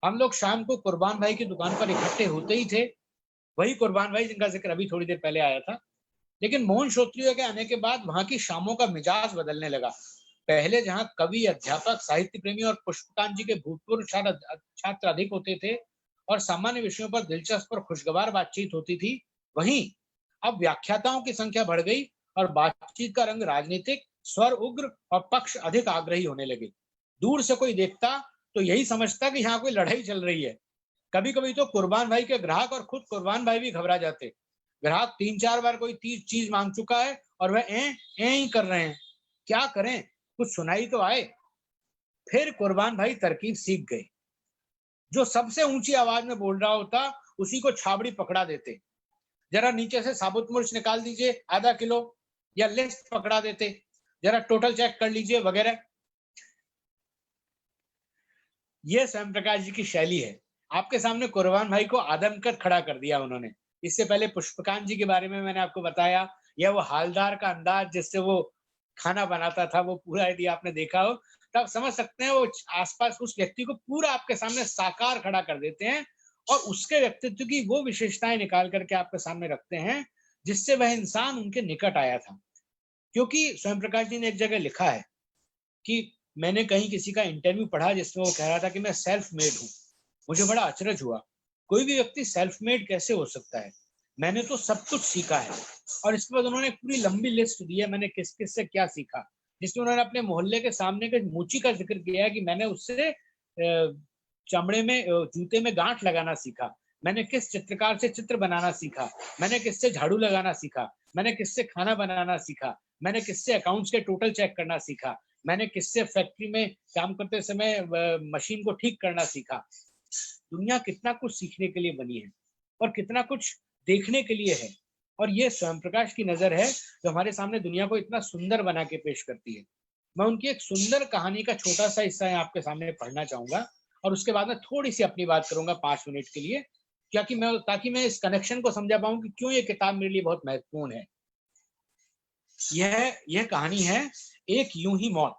[SPEAKER 1] हम लोग शाम को कुर्बान भाई की दुकान पर इकट्ठे होते ही थे, वही कुर्बान भाई जिनका जिक्र अभी थोड़ी देर पहले आया था। लेकिन मोहन श्रोत्रिय के आने के बाद वहां की शामों का मिजाज बदलने लगा। पहले जहां कवि, अध्यापक, साहित्य प्रेमी और पुष्पकांत जी के भूतपूर्व छात्र अधिक होते थे और सामान्य विषयों पर दिलचस्प और खुशगवार बातचीत होती थी, वहीं अब व्याख्याताओं की संख्या बढ़ गई और बातचीत का रंग राजनीतिक, स्वर उग्र और पक्ष अधिक आग्रही होने लगे। दूर से कोई देखता तो यही समझता कि यहाँ कोई लड़ाई चल रही है। कभी कभी तो कुर्बान भाई के ग्राहक और खुद कुर्बान भाई भी घबरा जाते। ग्राहक 3-4 बार कोई चीज मांग चुका है और वह ए ही कर रहे हैं, क्या करें, कुछ सुनाई तो आए। फिर कुर्बान भाई तरकीब सीख गए। जो सबसे ऊंची आवाज में बोल रहा होता उसी को छाबड़ी पकड़ा देते। जरा नीचे से साबुत मिर्च निकाल दीजिए आधा किलो, या लिस्ट पकड़ा देते, जरा टोटल चेक कर लीजिए वगैरह। यह स्वयं प्रकाश जी की शैली है। आपके सामने कुर्बान भाई को आदमकद खड़ा कर दिया उन्होंने। इससे पहले पुष्पकांत जी के बारे में मैंने आपको बताया, या वो हालदार का अंदाज जिससे वो खाना बनाता था, वो पूरा यदि आपने देखा हो तो आप समझ सकते हैं वो आसपास उस व्यक्ति को पूरा आपके सामने साकार खड़ा कर देते हैं और उसके व्यक्तित्व की वो विशेषताएं निकाल करके आपके सामने रखते हैं जिससे वह इंसान उनके निकट आया था। क्योंकि स्वयं प्रकाश जी ने एक जगह लिखा है कि मैंने कहीं किसी का इंटरव्यू पढ़ा जिसमें वो कह रहा था कि मैं सेल्फ मेड हूँ। मुझे बड़ा अचरज हुआ, कोई भी व्यक्ति सेल्फ मेड कैसे हो सकता है? मैंने तो सब कुछ सीखा है। और इसके बाद उन्होंने पूरी लंबी लिस्ट दी है, मैंने किस किस से क्या सीखा, जिसमें उन्होंने अपने मोहल्ले के सामने के मूची का जिक्र किया है कि मैंने उससे चमड़े में, जूते में गांठ लगाना सीखा, मैंने किस चित्रकार से चित्र बनाना सीखा, मैंने किससे झाड़ू लगाना सीखा, मैंने किससे खाना बनाना सीखा, मैंने किससे अकाउंट्स के टोटल चेक करना सीखा, मैंने किससे फैक्ट्री में काम करते समय मशीन को ठीक करना सीखा। दुनिया कितना कुछ सीखने के लिए बनी है और कितना कुछ देखने के लिए है, और ये स्वयं प्रकाश की नजर है जो हमारे सामने दुनिया को इतना सुंदर बना के पेश करती है। मैं उनकी एक सुंदर कहानी का छोटा सा हिस्सा आपके सामने पढ़ना चाहूंगा और उसके बाद में थोड़ी सी अपनी बात करूंगा 5 मिनट के लिए, ताकि मैं इस कनेक्शन को समझा पाऊं कि क्यों ये किताब मेरे लिए बहुत महत्वपूर्ण है। यह कहानी है एक यूं ही मौत।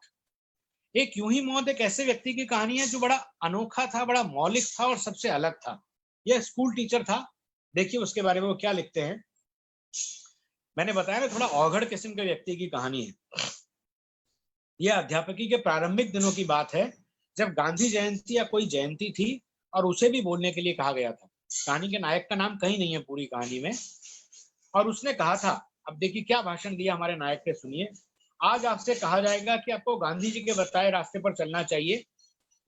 [SPEAKER 1] एक यूं ही मौत एक ऐसे व्यक्ति की कहानी है जो बड़ा अनोखा था, बड़ा मौलिक था और सबसे अलग था। यह स्कूल टीचर था। देखिए उसके बारे में वो क्या लिखते हैं। मैंने बताया ना, थोड़ा औघड़ किस्म के व्यक्ति की कहानी है। यह अध्यापकी के प्रारंभिक दिनों की बात है, जब गांधी जयंती या कोई जयंती थी और उसे भी बोलने के लिए कहा गया था। कहानी के नायक का नाम कहीं नहीं है पूरी कहानी में। और उसने कहा था, अब देखिए क्या भाषण दिया हमारे नायक ने, सुनिए। आज आपसे कहा जाएगा कि आपको गांधी जी के बताए रास्ते पर चलना चाहिए।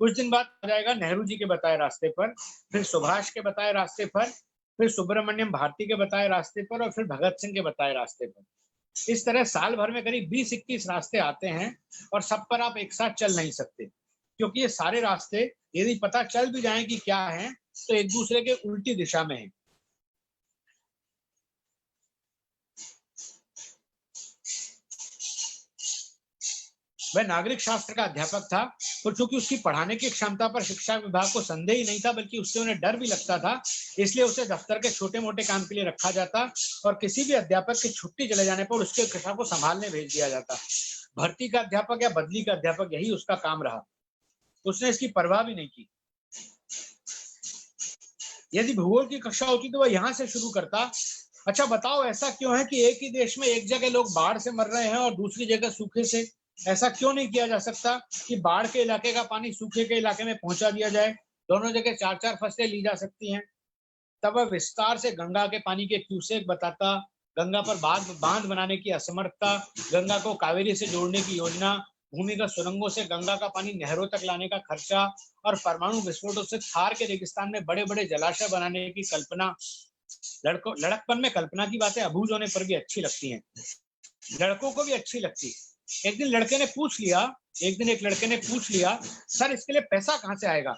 [SPEAKER 1] कुछ दिन बाद कहा जाएगा नेहरू जी के बताए रास्ते पर, फिर सुभाष के बताए रास्ते पर, फिर सुब्रमण्यम भारती के बताए रास्ते पर, और फिर भगत सिंह के बताए रास्ते पर। इस तरह साल भर में करीब 20-21 रास्ते आते हैं और सब पर आप एक साथ चल नहीं सकते, क्योंकि ये सारे रास्ते यदि पता चल भी जाए कि क्या है तो एक दूसरे के उल्टी दिशा में है। वह नागरिक शास्त्र का अध्यापक था, और चूंकि उसकी पढ़ाने की क्षमता पर शिक्षा विभाग को संदेह ही नहीं था, बल्कि उससे उन्हें डर भी लगता था, इसलिए उसे दफ्तर के छोटे मोटे काम के लिए रखा जाता और किसी भी अध्यापक की छुट्टी चले जाने पर उसके कक्षा को संभालने भेज दिया जाता। भर्ती का अध्यापक या बदली का अध्यापक, यही उसका काम रहा। उसने इसकी परवाह भी नहीं की। यदि भूगोल की कक्षा होती तो वह यहाँ से शुरू करता, अच्छा बताओ ऐसा क्यों है कि एक ही देश में एक जगह लोग बाढ़ से मर रहे हैं और दूसरी जगह सूखे से? ऐसा क्यों नहीं किया जा सकता कि बाढ़ के इलाके का पानी सूखे के इलाके में पहुंचा दिया जाए? दोनों जगह 4-4 फसलें ली जा सकती हैं। तब वह विस्तार से गंगा के पानी के क्यूसेक बताता, गंगा पर बांध बनाने की असमर्थता, गंगा को कावेरी से जोड़ने की योजना, भूमिगत सुरंगों से गंगा का पानी नहरों तक लाने का खर्चा, और परमाणु विस्फोटों से थार के रेगिस्तान में बड़े बड़े जलाशय बनाने की कल्पना। लड़कपन में कल्पना की बातें अबूझ होने पर भी अच्छी लगती हैं, लड़कों को भी अच्छी लगती। एक दिन एक लड़के ने पूछ लिया, सर इसके लिए पैसा कहाँ से आएगा?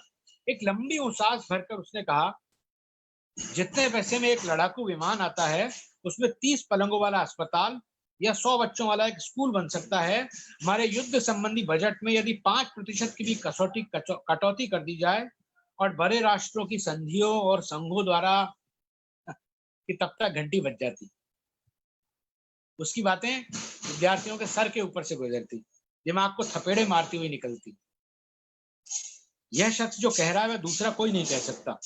[SPEAKER 1] एक लंबी उसास भरकर उसने कहा, जितने पैसे में एक लड़ाकू विमान आता है उसमें 30 पलंगों वाला अस्पताल या 100 बच्चों वाला एक स्कूल बन सकता है। हमारे युद्ध संबंधी बजट में यदि 5% की भी कटौती कर दी जाए और बड़े राष्ट्रों की संधियों और संघों द्वारा, कि तब तक घंटी बज जाती। उसकी बातें विद्यार्थियों के सर के ऊपर से गुजरती, दिमाग को थपेड़े मारती हुई निकलती। यह शख्स जो कह रहा है वह दूसरा कोई नहीं कह सकता,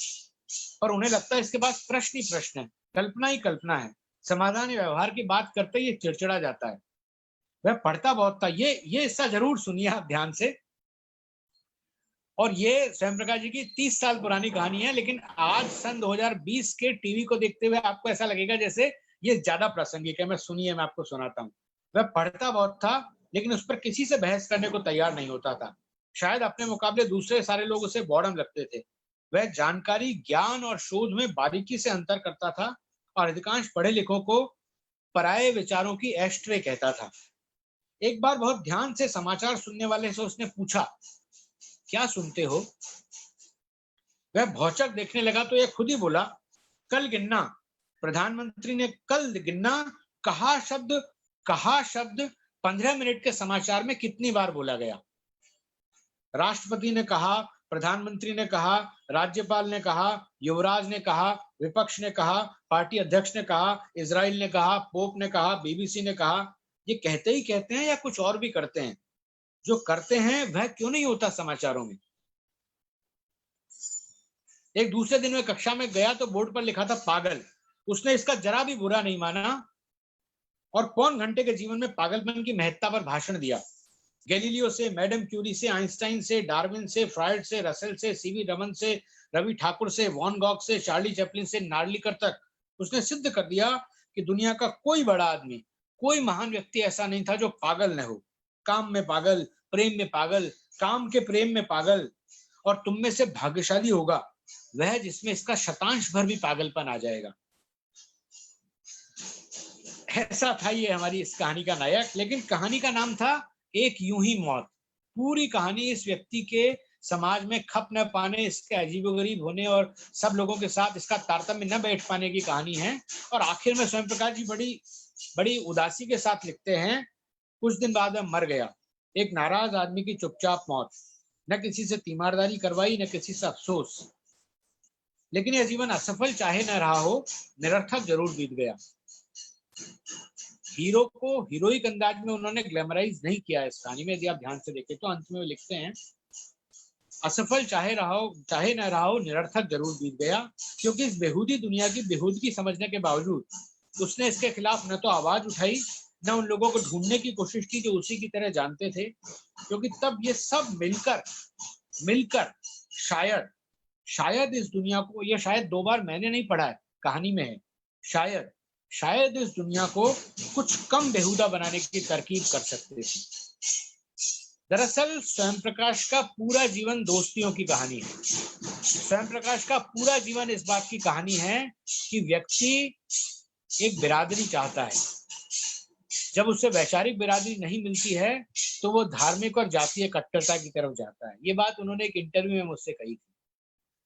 [SPEAKER 1] और उन्हें लगता है इसके पास प्रश्न ही प्रश्न है, कल्पना ही कल्पना है। समाधान या व्यवहार की बात करते ही चिड़चिड़ा जाता है। वह पढ़ता बहुत था। ये हिस्सा जरूर सुनिए आप ध्यान से। और ये स्वयं प्रकाश जी की 30 साल पुरानी कहानी है, लेकिन आज सन 2020 के टीवी को देखते हुए आपको ऐसा लगेगा जैसे ये ज्यादा प्रासंगिक है। मैं सुनिए, मैं आपको सुनाता हूँ। वह पढ़ता बहुत था, लेकिन उस पर किसी से बहस करने को तैयार नहीं होता था। शायद अपने मुकाबले दूसरे सारे लोग उसे बॉर्डम लगते थे। वह जानकारी, ज्ञान और शोध में बारीकी से अंतर करता था और अधिकांश पढ़े लिखों को पराये विचारों की एस्ट्रे कहता था। एक बार बहुत ध्यान से समाचार सुनने वाले से उसने पूछा, क्या सुनते हो? वह भौचक देखने लगा तो यह खुद ही बोला, कल गिनना। प्रधानमंत्री ने कल गिनना कहा शब्द 15 मिनट के समाचार में कितनी बार बोला गया? राष्ट्रपति ने कहा, प्रधानमंत्री ने कहा, राज्यपाल ने कहा, युवराज ने कहा, विपक्ष ने कहा, पार्टी अध्यक्ष ने कहा, इजराइल ने कहा, पोप ने कहा, बीबीसी ने कहा। ये कहते ही कहते हैं या कुछ और भी करते हैं? जो करते हैं वह क्यों नहीं होता समाचारों में? एक दूसरे दिन में कक्षा में गया तो बोर्ड पर लिखा था पागल। उसने इसका जरा भी बुरा नहीं माना और पौन घंटे के जीवन में पागलपन की महत्ता पर भाषण दिया। गैलीलियो से, मैडम क्यूरी से, आइंस्टाइन से, डार्विन से, फ्रायड से, रसेल से, सीवी रमन से, रवि ठाकुर से, वॉन गॉग से, चार्ली चैपलिन से, नार्लिकर तक उसने सिद्ध कर दिया कि दुनिया का कोई बड़ा आदमी, कोई महान व्यक्ति ऐसा नहीं था जो पागल न हो। काम में पागल, प्रेम में पागल, काम के प्रेम में पागल, और तुम में से भाग्यशाली होगा वह जिसमें इसका शतांश भर भी पागलपन आ जाएगा। ऐसा था ये हमारी इस कहानी का नायक। लेकिन कहानी का नाम था एक यूं ही मौत। पूरी कहानी इस व्यक्ति के समाज में खप न पाने, इसके अजीबोगरीब होने और सब लोगों के साथ इसका तारतम्य न बैठ पाने की कहानी है। और आखिर में स्वयं प्रकाश जी बड़ी उदासी के साथ लिखते हैं, कुछ दिन बाद वह मर गया। एक नाराज आदमी की चुपचाप मौत, न किसी से तीमारदारी करवाई, न किसी से अफसोस। लेकिन यह जीवन असफल चाहे न रहा हो, निरर्थक जरूर बीत गया। हीरो को हीरोइक अंदाज में उन्होंने ग्लैमराइज नहीं किया इस कहानी में। यदि आप ध्यान से देखें तो अंत में वो लिखते हैं, असफल चाहे न रहा हो, निरर्थक जरूर बीत गया, क्योंकि इस बेहूदी दुनिया की बेहूदगी समझने के बावजूद उसने इसके खिलाफ न तो आवाज उठाई, न उन लोगों को ढूंढने की कोशिश की जो उसी की तरह जानते थे। क्योंकि तब ये सब मिलकर शायद इस दुनिया को, ये शायद 2 बार मैंने नहीं पढ़ा है, कहानी में है, शायद इस दुनिया को कुछ कम बेहुदा बनाने की तरकीब कर सकते थे। दरअसल स्वयं प्रकाश का पूरा जीवन दोस्तियों की कहानी है। स्वयं प्रकाश का पूरा जीवन इस बात की कहानी है कि व्यक्ति एक बिरादरी चाहता है। जब उसे वैचारिक बिरादरी नहीं मिलती है तो वो धार्मिक और जातीय कट्टरता की तरफ जाता है। ये बात उन्होंने एक इंटरव्यू में मुझसे कही थी।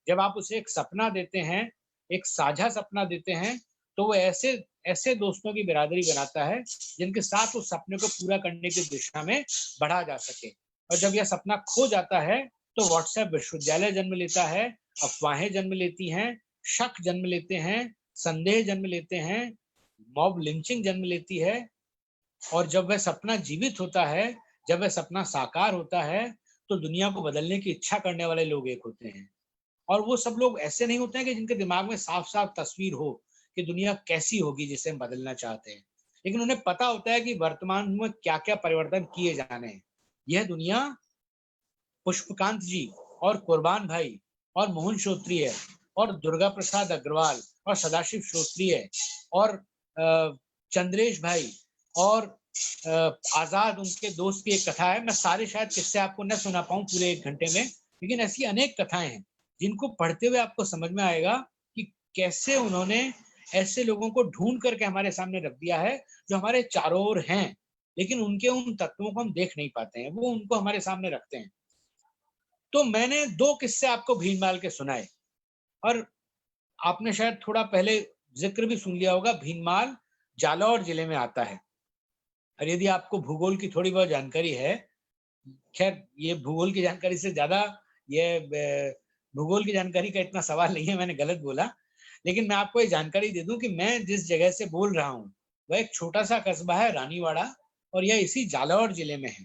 [SPEAKER 1] जब आप उसे एक सपना देते हैं, एक साझा सपना देते हैं, तो वो ऐसे ऐसे दोस्तों की बिरादरी बनाता है जिनके साथ उस सपने को पूरा करने की दिशा में बढ़ा जा सके। और जब यह सपना खो जाता है तो व्हाट्सएप विश्वविद्यालय जन्म लेता है, अफवाहें जन्म लेती हैं, शक जन्म लेते हैं, संदेह जन्म लेते हैं, मॉब लिंचिंग जन्म लेती है। और जब वह सपना जीवित होता है, जब वह सपना साकार होता है, तो दुनिया को बदलने की इच्छा करने वाले लोग एक होते हैं। और वो सब लोग ऐसे नहीं होते हैं कि जिनके दिमाग में साफ-साफ तस्वीर हो कि दुनिया कैसी होगी जिसे हम बदलना चाहते हैं। लेकिन उन्हें पता होता है कि वर्तमान में क्या-क्या परिवर्तन किए जाने हैं। यह दुनिया पुष्पकांत जी और कुर्बान भाई और मोहन श्रोत्रिय और दुर्गा प्रसाद अग्रवाल और सदाशिव श्रोत्रिय और चंद्रेश भाई और आजाद उनके दोस्त की एक कथा है। मैं सारे शायद किस्से आपको न सुना पाऊं पूरे 1 घंटे में, लेकिन ऐसी अनेक कथाएं हैं जिनको पढ़ते हुए आपको समझ में आएगा कि कैसे उन्होंने ऐसे लोगों को ढूंढ करके हमारे सामने रख दिया है जो हमारे चारों ओर हैं, लेकिन उनके उन तत्वों को हम देख नहीं पाते हैं। वो उनको हमारे सामने रखते हैं। तो मैंने 2 किस्से आपको भीनमाल के सुनाए और आपने शायद थोड़ा पहले जिक्र भी सुन लिया होगा। भीनमाल जालौर जिले में आता है। और यदि आपको भूगोल की थोड़ी बहुत जानकारी है, खैर ये भूगोल की जानकारी से ज्यादा ये भूगोल की जानकारी का इतना सवाल नहीं है, मैंने गलत बोला। लेकिन मैं आपको ये जानकारी दे दूं कि मैं जिस जगह से बोल रहा हूँ वह एक छोटा सा कस्बा है रानीवाड़ा और यह इसी जालौर जिले में है।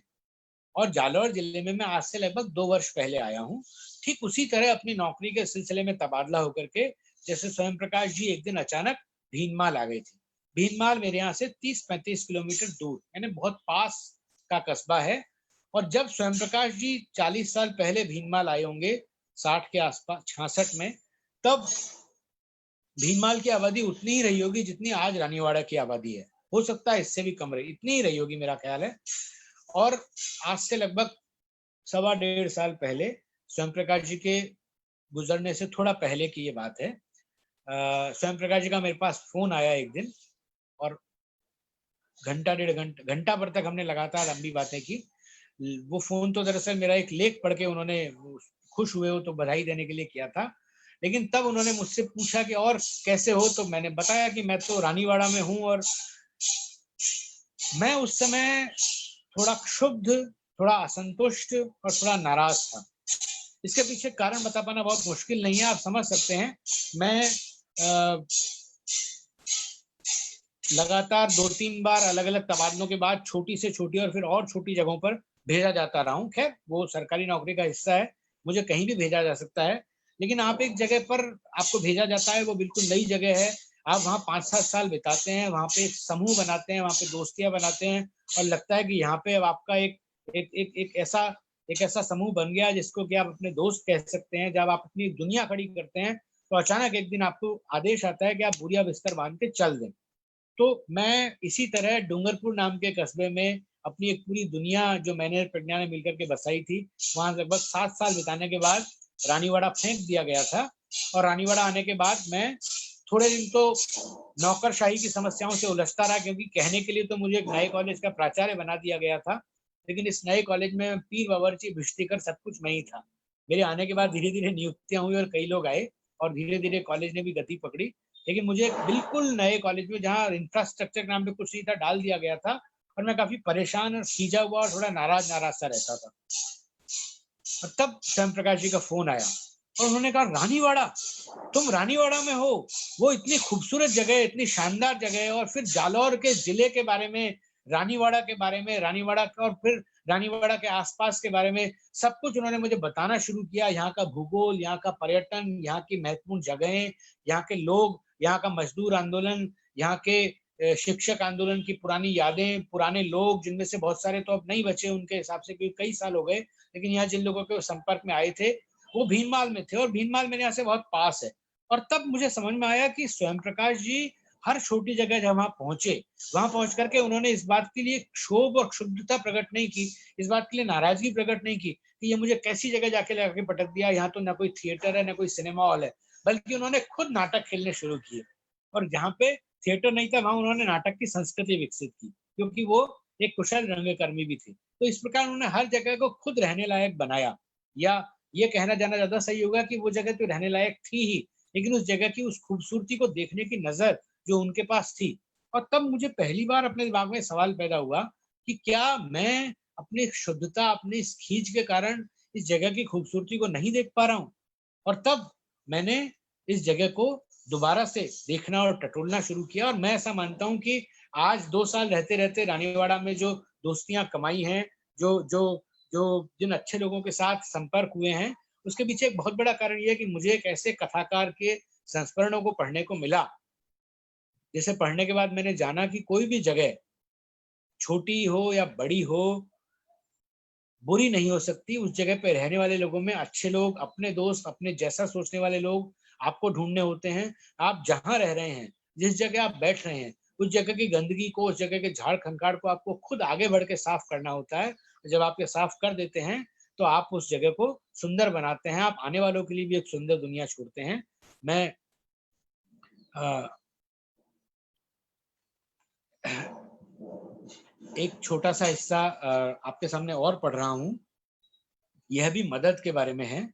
[SPEAKER 1] और जालौर जिले में मैं आज से लगभग 2 वर्ष पहले आया हूँ। ठीक उसी तरह अपनी नौकरी के सिलसिले में तबादला होकर के जैसे स्वयं प्रकाश जी एक दिन अचानक भीनमाल आ गए थे। भीनमाल मेरे यहाँ से 30-35 किलोमीटर दूर, यानी बहुत पास का कस्बा है। और जब स्वयं प्रकाश जी 40 साल पहले भीनमाल आए होंगे, 60 के आसपास, 66 में, तब भीनमाल की आबादी उतनी ही रही होगी जितनी आज रानीवाड़ा की आबादी है। हो सकता है इससे भी कम रही, इतनी ही रही होगी मेरा ख्याल है। और आज से लगभग 1.25 साल पहले स्वयं प्रकाश जी के गुजरने से थोड़ा पहले की ये बात है। स्वयं प्रकाश जी का मेरे पास फोन आया एक दिन और घंटा 1.5 घंटा भर तक हमने लगातार लंबी बातें की। वो फोन तो दरअसल मेरा एक लेख पढ़ के उन्होंने खुश हुए हो तो बधाई देने के लिए किया था। लेकिन तब उन्होंने मुझसे पूछा कि और कैसे हो, तो मैंने बताया कि मैं तो रानीवाड़ा में हूँ। और मैं उस समय थोड़ा क्षुब्ध, थोड़ा असंतुष्ट और थोड़ा नाराज था। इसके पीछे कारण बता पाना बहुत मुश्किल नहीं है, आप समझ सकते हैं। मैं लगातार 2-3 बार अलग अलग तबादलों के बाद छोटी से छोटी और छोटी जगहों पर भेजा जाता रहा हूँ। खैर वो सरकारी नौकरी का हिस्सा है, मुझे कहीं भी भेजा जा सकता है। लेकिन आप एक जगह पर आपको भेजा जाता है, वो बिल्कुल नई जगह है, आप वहाँ 5-7 साल बिताते हैं, वहाँ पे एक समूह बनाते हैं, वहाँ पे दोस्तियां बनाते हैं और लगता है कि यहाँ पे अब आपका एक ऐसा समूह बन गया जिसको कि आप अपने दोस्त कह सकते हैं। जब आप अपनी दुनिया खड़ी करते हैं तो अचानक एक दिन आपको आदेश आता है कि आप बोरिया बिस्तर बांध के चल दें। तो मैं इसी तरह डूंगरपुर नाम के कस्बे में अपनी एक पूरी दुनिया जो मैंने और प्रज्ञा ने मिलकर के बसाई थी, वहां लगभग 7 साल बिताने के बाद रानीवाड़ा फेंक दिया गया था। और रानीवाड़ा आने के बाद मैं थोड़े दिन तो नौकरशाही की समस्याओं से उलझता रहा, क्योंकि कहने के लिए तो मुझे एक नए कॉलेज का प्राचार्य बना दिया गया था, लेकिन इस नए कॉलेज में पीर बावर्ची भिष्टिकर सब कुछ मैं ही था। मेरे आने के बाद धीरे धीरे नियुक्तियां हुई और कई लोग आए और धीरे धीरे कॉलेज ने भी गति पकड़ी। लेकिन मुझे बिल्कुल नए कॉलेज में, जहाँ इंफ्रास्ट्रक्चर नाम पे कुछ नहीं था, डाल दिया गया था और मैं काफी परेशान और खींचा हुआ और थोड़ा नाराज सा रहता था। और तब स्वयं प्रकाश जी का फोन आया और उन्होंने कहा, रानीवाड़ा, तुम रानीवाड़ा में हो? वो इतनी खूबसूरत जगह, इतनी शानदार जगह, और फिर जालौर के जिले के बारे में, रानीवाड़ा के बारे में, रानीवाड़ा और फिर रानीवाड़ा के आसपास के बारे में सब कुछ उन्होंने मुझे बताना शुरू किया। यहाँ का भूगोल, यहाँ का पर्यटन, यहाँ की महत्वपूर्ण जगहें, यहाँ के लोग, यहाँ का मजदूर आंदोलन, यहाँ के शिक्षक आंदोलन की पुरानी यादें, पुराने लोग जिनमें से बहुत सारे तो अब नहीं बचे उनके हिसाब से, क्योंकि कई साल हो गए, लेकिन यहाँ जिन लोगों के संपर्क में आए थे वो भीनमाल में थे और भीनमाल मेरे यहाँ से बहुत पास है। और तब मुझे समझ में आया कि स्वयं प्रकाश जी हर छोटी जगह जब वहां पहुंचे, वहां पहुंच करके उन्होंने इस बात के लिए क्षोभ और क्षुब्धता प्रकट नहीं की, इस बात के लिए नाराजगी प्रकट नहीं की कि ये मुझे कैसी जगह जाके लगा के पटक दिया, यहाँ तो ना कोई थिएटर है ना कोई सिनेमा हॉल है, बल्कि उन्होंने खुद नाटक खेलने शुरू किए। और जहाँ पे थिएटर नहीं था वहां उन्होंने नाटक की संस्कृति विकसित की, क्योंकि वो एक कुशल रंगकर्मी भी थे। तो इस प्रकार उन्होंने हर जगह को खुद रहने लायक बनाया, या ये कहना जाना ज्यादा सही होगा कि वो जगह तो रहने लायक थी ही, लेकिन उस जगह की उस खूबसूरती को देखने की नजर जो उनके पास थी। और तब मुझे पहली बार अपने दिमाग में सवाल पैदा हुआ कि क्या मैं अपनी शुद्धता, अपनी इस खींच के कारण इस जगह की खूबसूरती को नहीं देख पा रहा हूँ। और तब मैंने इस जगह को दोबारा से देखना और टटोलना शुरू किया। और मैं ऐसा मानता हूँ कि आज 2 साल रहते रहते रानीवाड़ा में जो दोस्तियां कमाई हैं, जो जो जो जिन अच्छे लोगों के साथ संपर्क हुए हैं, उसके पीछे एक बहुत बड़ा कारण ये है कि मुझे एक ऐसे कथाकार के संस्मरणों को पढ़ने को मिला, जिसे पढ़ने के बाद मैंने जाना कि कोई भी जगह छोटी हो या बड़ी हो, बुरी नहीं हो सकती। उस जगह पे रहने वाले लोगों में अच्छे लोग, अपने दोस्त, अपने जैसा सोचने वाले लोग आपको ढूंढने होते हैं। आप जहां रह रहे हैं, जिस जगह आप बैठ रहे हैं, उस जगह की गंदगी को, उस जगह के झाड़ खंखाड़ को आपको खुद आगे बढ़ के साफ करना होता है। जब आप ये साफ कर देते हैं तो आप उस जगह को सुंदर बनाते हैं, आप आने वालों के लिए भी एक सुंदर दुनिया छोड़ते हैं। मैं एक छोटा सा हिस्सा आपके सामने और पढ़ रहा हूं, यह भी मदद के बारे में है।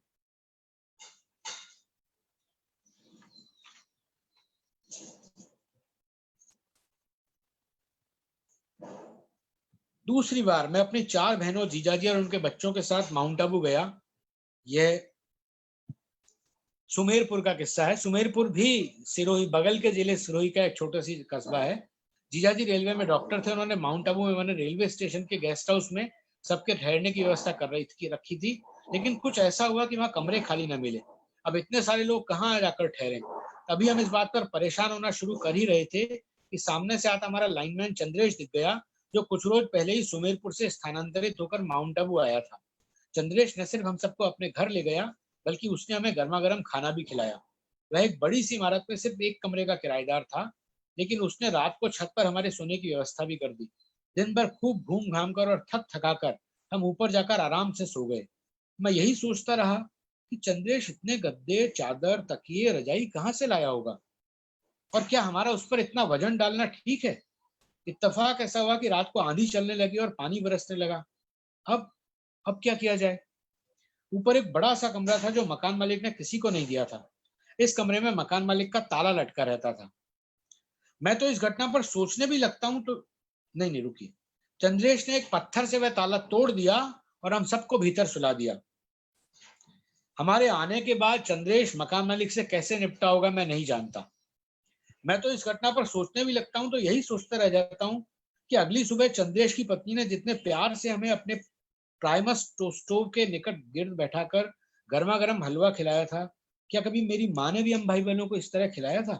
[SPEAKER 1] दूसरी बार मैं अपनी 4 बहनों, जीजाजी और उनके बच्चों के साथ माउंट आबू गया। यह सुमेरपुर का किस्सा है। सुमेरपुर भी सिरोही, बगल के जिले सिरोही का एक छोटा सी कस्बा है। जीजाजी रेलवे में डॉक्टर थे। उन्होंने माउंट आबू में मैंने रेलवे स्टेशन के गेस्ट हाउस में सबके ठहरने की व्यवस्था रखी थी, लेकिन कुछ ऐसा हुआ कि वहां कमरे खाली न मिले। अब इतने सारे लोग कहाँ जाकर ठहरे। तभी हम इस बात पर परेशान होना शुरू कर ही रहे थे कि सामने से आता हमारा लाइनमैन चंद्रेश दिख गया, जो कुछ रोज पहले ही सुमेरपुर से स्थानांतरित होकर माउंट आबू आया था। चंद्रेश न सिर्फ हम सबको अपने घर ले गया, बल्कि उसने हमें गर्मा गर्म खाना भी खिलाया। वह एक बड़ी सी इमारत में सिर्फ एक कमरे का किराएदार था, लेकिन उसने रात को छत पर हमारे सोने की व्यवस्था भी कर दी। दिन भर खूब घूम घाम कर और थक थका कर हम ऊपर जाकर आराम से सो गए। मैं यही सोचता रहा कि चंद्रेश इतने गद्दे, चादर, तकिए, रजाई कहाँ से लाया होगा, और क्या हमारा उस पर इतना वजन डालना ठीक है। इत्तेफाक ऐसा हुआ कि रात को आंधी चलने लगी और पानी बरसने लगा। अब क्या किया जाए। ऊपर एक बड़ा सा कमरा था जो मकान मालिक ने किसी को नहीं दिया था। इस कमरे में मकान मालिक का ताला लटका रहता था। मैं तो इस घटना पर सोचने भी लगता हूं तो नहीं रुकिए। चंद्रेश ने एक पत्थर से वह ताला तोड़ दिया और हम सबको भीतर सुला दिया। हमारे आने के बाद चंद्रेश मकान मालिक से कैसे निपटा होगा मैं नहीं जानता। मैं तो इस घटना पर सोचने भी लगता हूं तो यही सोचता रह जाता हूं कि अगली सुबह चंद्रेश की पत्नी ने जितने प्यार से हमें अपने प्राइमस स्टोव के निकट गिर बैठाकर गर्मा गर्म हलवा खिलाया था, क्या कभी मेरी माँ ने भी हम भाई बहनों को इस तरह खिलाया था।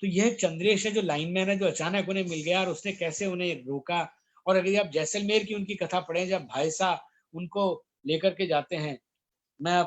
[SPEAKER 1] तो यह चंद्रेश है जो लाइनमैन है, जो अचानक उन्हें मिल गया और उसने कैसे उन्हें रोका। और अगर आप जैसलमेर की उनकी कथा पढ़े, जब भाईसा उनको लेकर के जाते हैं, मैं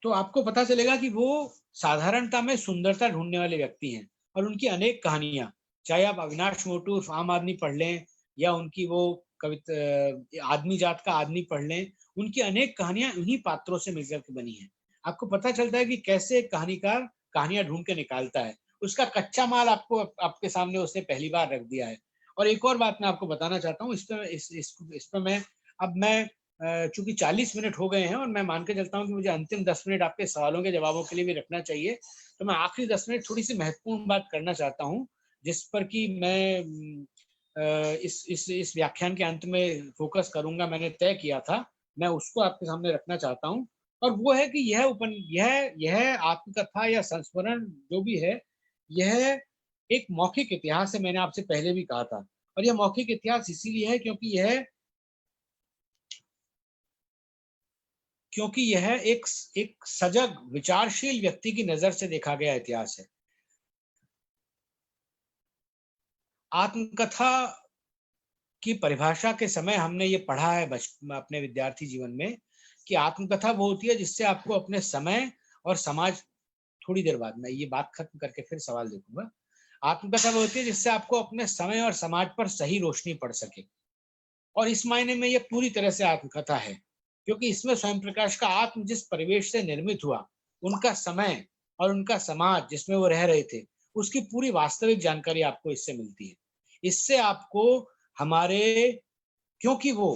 [SPEAKER 1] तो आपको पता चलेगा कि वो साधारणता में सुंदरता ढूंढने वाले व्यक्ति हैं। और उनकी अनेक कहानियां, चाहे आप अविनाश मोटू आम आदमी पढ़ लें या उनकी वो कविता आदमी जात का आदमी पढ़ लें, उनकी अनेक कहानियां उन्हीं पात्रों से मिलकर के बनी हैं। आपको पता चलता है कि कैसे एक कहानीकार कहानियां ढूंढ के निकालता है। उसका कच्चा माल आपको आपके सामने उसने पहली बार रख दिया है। और एक और बात मैं आपको बताना चाहता हूँ, इस पे मैं अब मैं चूंकि 40 मिनट हो गए हैं और मैं मान के चलता हूं कि मुझे अंतिम 10 मिनट आपके सवालों के जवाबों के लिए भी रखना चाहिए, तो मैं आखिरी 10 मिनट थोड़ी सी महत्वपूर्ण बात करना चाहता हूं, जिस पर कि मैं इस व्याख्यान के अंत में फोकस करूंगा। मैंने तय किया था, मैं उसको आपके सामने रखना चाहता हूं। और वो है कि यह आत्मकथा या संस्मरण जो भी है, यह एक मौखिक इतिहास है। मैंने आपसे पहले भी कहा था। और यह मौखिक इतिहास इसीलिए है क्योंकि यह एक सजग विचारशील व्यक्ति की नजर से देखा गया इतिहास है। आत्मकथा की परिभाषा के समय हमने ये पढ़ा है अपने विद्यार्थी जीवन में कि आत्मकथा वो होती है जिससे आपको अपने समय और समाज थोड़ी देर बाद मैं ये बात खत्म करके फिर सवाल देखूंगा। आत्मकथा वो होती है जिससे आपको अपने समय और समाज पर सही रोशनी पड़ सके, और इस मायने में ये पूरी तरह से आत्मकथा है, क्योंकि इसमें स्वयं प्रकाश का आत्म जिस परिवेश से निर्मित हुआ, उनका समय और उनका समाज जिसमें वो रह रहे थे, उसकी पूरी वास्तविक जानकारी आपको इससे मिलती है। इससे आपको हमारे, क्योंकि वो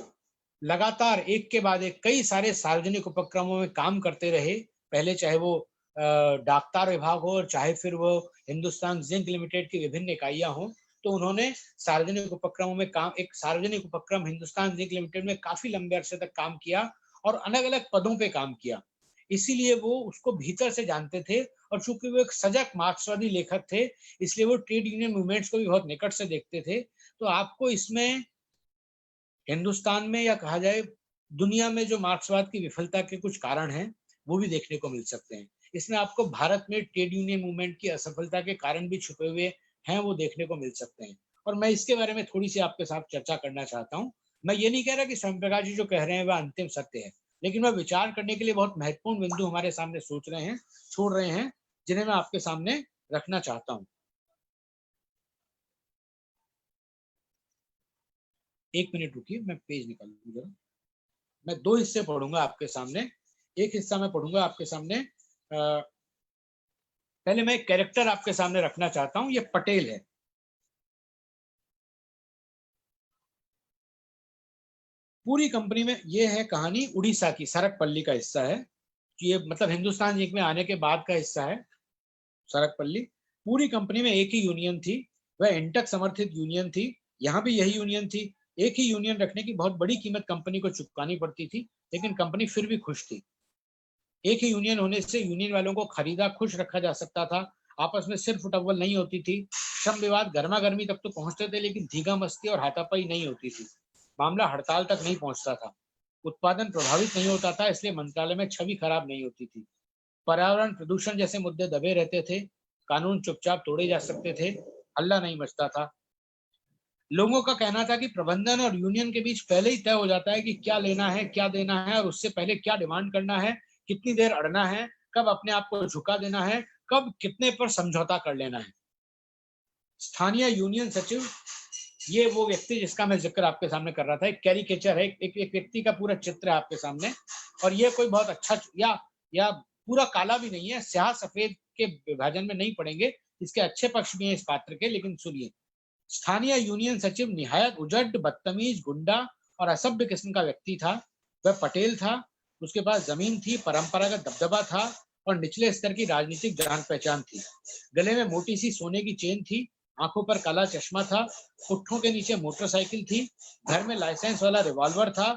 [SPEAKER 1] लगातार एक के बाद एक कई सारे सार्वजनिक उपक्रमों में काम करते रहे, पहले चाहे वो डाकतार विभाग हो और चाहे फिर वो हिंदुस्तान जिंक लिमिटेड की विभिन्न इकाइयां हों, तो उन्होंने सार्वजनिक उपक्रमों में काम, एक सार्वजनिक उपक्रम हिंदुस्तान जिंक लिमिटेड में काफी लंबे अरसे तक काम किया और अलग अलग पदों पे काम किया। इसीलिए वो उसको भीतर से जानते थे, और चूंकि वो एक सजग मार्क्सवादी लेखक थे, इसलिए वो ट्रेड यूनियन मूवमेंट्स को भी बहुत निकट से देखते थे। तो आपको इसमें हिंदुस्तान में, या कहा जाए दुनिया में, जो मार्क्सवाद की विफलता के कुछ कारण हैं वो भी देखने को मिल सकते हैं। इसमें आपको भारत में ट्रेड यूनियन मूवमेंट की असफलता के कारण भी छुपे हुए हैं, वो देखने को मिल सकते हैं। और मैं इसके बारे में थोड़ी सी आपके साथ चर्चा करना चाहता हूँ। मैं ये नहीं कह रहा कि स्वयं प्रकाश जी जो कह रहे हैं वह अंतिम सत्य है, लेकिन वह विचार करने के लिए बहुत महत्वपूर्ण बिंदु हमारे सामने सोच रहे हैं, छोड़ रहे हैं, जिन्हें मैं आपके सामने रखना चाहता हूँ। एक मिनट रुकिए, मैं पेज निकाल लूँ जरा। मैं दो हिस्से पढ़ूंगा आपके सामने। एक हिस्सा मैं पढ़ूंगा आपके सामने, पहले मैं एक कैरेक्टर आपके सामने रखना चाहता हूं, ये पटेल है। पूरी कंपनी में ये है कहानी उड़ीसा की, सरकपल्ली का हिस्सा है। ये मतलब हिंदुस्तान जिंक में आने के बाद का हिस्सा है सरकपल्ली। पूरी कंपनी में एक ही यूनियन थी, वह इंटक समर्थित यूनियन थी। यहाँ भी यही यूनियन थी। एक ही यूनियन रखने की बहुत बड़ी कीमत कंपनी को चुकानी पड़ती थी, लेकिन कंपनी फिर भी खुश थी। एक ही यूनियन होने से यूनियन वालों को खरीदा खुश रखा जा सकता था। आपस में सिर्फ उटव्वल नहीं होती थी, श्रम विवाद गर्मा गर्मी तक तो पहुंचते थे, लेकिन धीगा मस्ती और हाथापाई नहीं होती थी। मामला हड़ताल तक नहीं पहुंचता था। उत्पादन प्रभावित नहीं होता था, इसलिए मंत्रालय में छवि खराब नहीं होती थी। पर्यावरण प्रदूषण जैसे मुद्दे दबे रहते थे, कानून चुपचाप तोड़े जा सकते थे, हल्ला नहीं मचता था। लोगों का कहना था कि प्रबंधन और यूनियन के बीच पहले ही तय हो जाता है कि क्या लेना है, क्या देना है, और उससे पहले क्या डिमांड करना है, कितनी देर अड़ना है, कब अपने आप को झुका देना है, कब कितने पर समझौता कर लेना है। स्थानीय यूनियन सचिव, ये वो व्यक्ति जिसका मैं जिक्र आपके सामने कर रहा था, एक कैरिकेचर है, एक व्यक्ति का पूरा चित्र है आपके सामने। और ये कोई बहुत अच्छा या पूरा काला भी नहीं है, स्याह सफेद के विभाजन में नहीं पड़ेंगे। इसके अच्छे पक्ष भी हैं इस पात्र के, लेकिन सुनिए। स्थानीय यूनियन सचिव निहायत उजड़, बदतमीज, गुंडा और असभ्य किस्म का व्यक्ति था। वह पटेल था। उसके पास जमीन थी, परंपरागत दबदबा था और निचले स्तर की राजनीतिक जान पहचान थी। गले में मोटी सी सोने की चेन थी, आंखों पर काला चश्मा था, पुट्ठों के नीचे मोटरसाइकिल थी, घर में लाइसेंस वाला रिवॉल्वर था।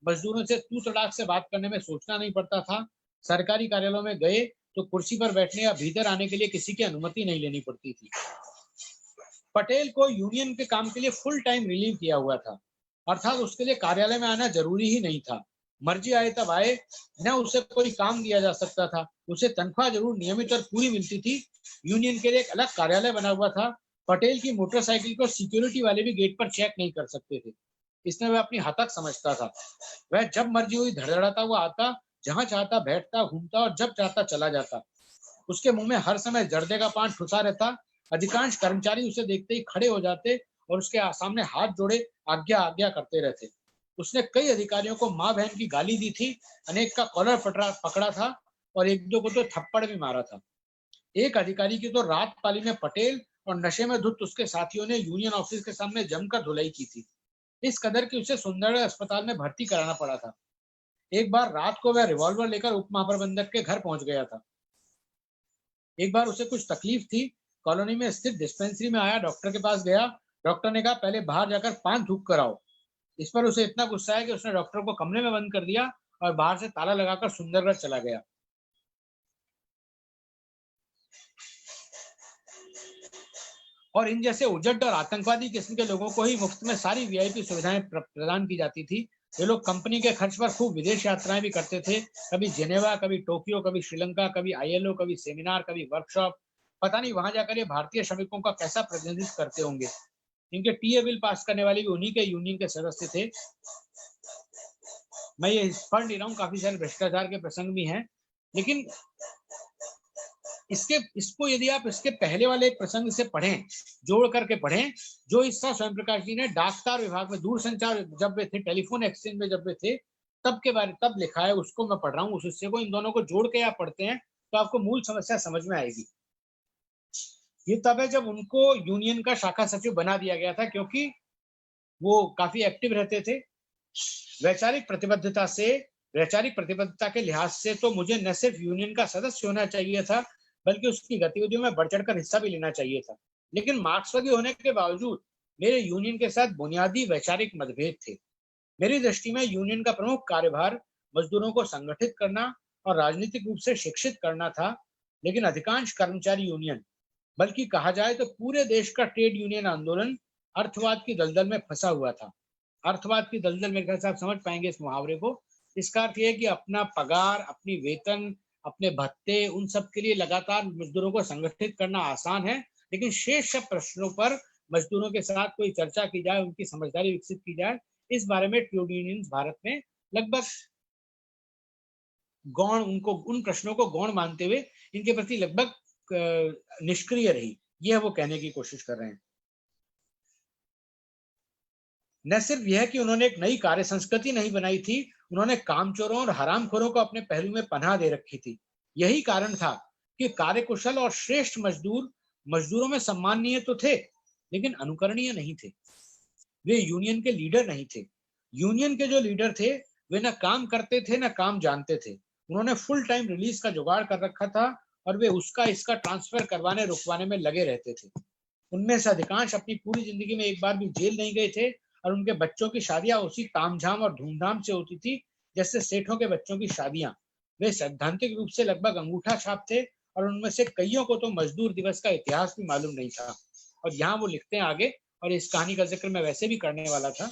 [SPEAKER 1] मजदूरों से तू तड़ाक से बात करने में सोचना नहीं पड़ता था। सरकारी कार्यालयों में गए तो कुर्सी पर बैठने या भीतर आने के लिए किसी की अनुमति नहीं लेनी पड़ती थी। पटेल को यूनियन के काम के लिए फुल टाइम रिलीव किया हुआ था, अर्थात उसके लिए कार्यालय में आना जरूरी ही नहीं था। मर्जी आए तब आए, न उसे कोई काम दिया जा सकता था। उसे तनख्वाह जरूर नियमित और पूरी मिलती थी। यूनियन के लिए एक अलग कार्यालय बना हुआ था। पटेल की मोटरसाइकिल को सिक्योरिटी वाले भी गेट पर चेक नहीं कर सकते थे। इसमें वह अपनी हद तक समझता था। वह जब मर्जी हुई धड़धड़ाता हुआ आता, जहां चाहता बैठता, घूमता और जब चाहता चला जाता। उसके मुंह में हर समय जर्दे का पान ठुसा रहता। अधिकांश कर्मचारी उसे देखते ही खड़े हो जाते और उसके सामने हाथ जोड़े आज्ञा आज्ञा करते रहते। उसने कई अधिकारियों को माँ बहन की गाली दी थी, अनेक का कॉलर पकड़ा था और एक दो को तो थप्पड़ भी मारा था। एक अधिकारी की तो रात पाली में पटेल और नशे में धुत उसके साथियों ने यूनियन ऑफिस के सामने जमकर धुलाई की थी। इस कदर कि उसे सुंदर अस्पताल में भर्ती कराना पड़ा था। एक बार रात को वह रिवॉल्वर लेकर उप महाप्रबंधक के घर पहुंच गया था। एक बार उसे कुछ तकलीफ थी, कॉलोनी में स्थित डिस्पेंसरी में आया, डॉक्टर के पास गया। डॉक्टर ने कहा पहले बाहर जाकर 5 थूक कर आओ। इस पर उसे इतना गुस्सा है कि उसने डॉक्टर को कमरे में बंद कर दिया और बाहर से ताला लगाकर सुंदरगढ़ चला गया। और इन जैसे उजड़ और आतंकवादी किस्म के लोगों को ही मुफ्त में सारी वीआईपी सुविधाएं प्रदान की जाती थी। ये लोग कंपनी के खर्च पर खूब विदेश यात्राएं भी करते थे, कभी जेनेवा, कभी टोक्यो, कभी श्रीलंका, कभी आईएलओ, कभी सेमिनार, कभी वर्कशॉप। पता नहीं वहां जाकर ये भारतीय श्रमिकों का कैसा प्रतिनिधित्व करते होंगे। इनके टीए बिल पास करने वाले भी उन्हीं के यूनियन के सदस्य थे। मैं ये पढ़ नहीं रहा हूँ, काफी सारे भ्रष्टाचार के प्रसंग भी हैं, लेकिन इसको यदि आप इसके पहले वाले एक प्रसंग से पढ़ें, जोड़ करके पढ़ें, जो इस स्वयं प्रकाश जी ने डाकतार विभाग में दूरसंचार जब वे थे, टेलीफोन एक्सचेंज में जब वे थे, तब लिखा है, उसको मैं पढ़ रहा हूँ। उस हिस्से को, इन दोनों को जोड़ के आप पढ़ते हैं तो आपको मूल समस्या समझ में आएगी। ये तब है जब उनको यूनियन का शाखा सचिव बना दिया गया था, क्योंकि वो काफी एक्टिव रहते थे। वैचारिक प्रतिबद्धता के लिहाज से तो मुझे न सिर्फ यूनियन का सदस्य होना चाहिए था, बल्कि उसकी गतिविधियों में बढ़ चढ़कर हिस्सा भी लेना चाहिए था। लेकिन मार्क्सवादी होने के बावजूद मेरे यूनियन के साथ बुनियादी वैचारिक मतभेद थे। मेरी दृष्टि में यूनियन का प्रमुख कार्यभार मजदूरों को संगठित करना और राजनीतिक रूप से शिक्षित करना था, लेकिन अधिकांश कर्मचारी यूनियन, बल्कि कहा जाए तो पूरे देश का ट्रेड यूनियन आंदोलन अर्थवाद की दलदल में फंसा हुआ था। अर्थवाद की दलदल, मेरे ख्याल से आप समझ पाएंगे इस मुहावरे को। इसका अर्थ यह है कि अपना पगार, अपनी वेतन, अपने भत्ते, उन सब के लिए लगातार मजदूरों को संगठित करना आसान है, लेकिन शेष सब प्रश्नों पर मजदूरों के साथ कोई चर्चा की जाए, उनकी समझदारी विकसित की जाए, इस बारे में ट्रेड यूनियंस भारत में लगभग गौण, उनको उन प्रश्नों को गौण मानते हुए इनके प्रति लगभग निष्क्रिय रही। यह वो कहने की कोशिश कर रहे हैं। न सिर्फ यह कि उन्होंने एक नई कार्य संस्कृति नहीं बनाई थी, उन्होंने कामचोरों और हरामखोरों को अपने पहलू में पनाह दे रखी थी। यही कारण था कि कार्यकुशल और श्रेष्ठ मजदूरों में सम्माननीय तो थे, लेकिन अनुकरणीय नहीं थे। वे यूनियन के लीडर नहीं थे। यूनियन के जो लीडर थे, वे न काम करते थे न काम जानते थे। उन्होंने फुल टाइम रिलीज का जुगाड़ कर रखा था और वे उसका इसका ट्रांसफर करवाने रुकवाने में लगे रहते थे। उनमें से अधिकांश अपनी पूरी जिंदगी में एक बार भी जेल नहीं गए थे, और उनके बच्चों की शादियां उसी तामझाम और धूमधाम से होती थी जैसे सेठों के बच्चों की शादियां। वे सैद्धांतिक रूप से लगभग अंगूठा छाप थे, और उनमें से कईयों को तो मजदूर दिवस का इतिहास भी मालूम नहीं था। और यहाँ वो लिखते हैं आगे, और इस कहानी का जिक्र मैं वैसे भी करने वाला था।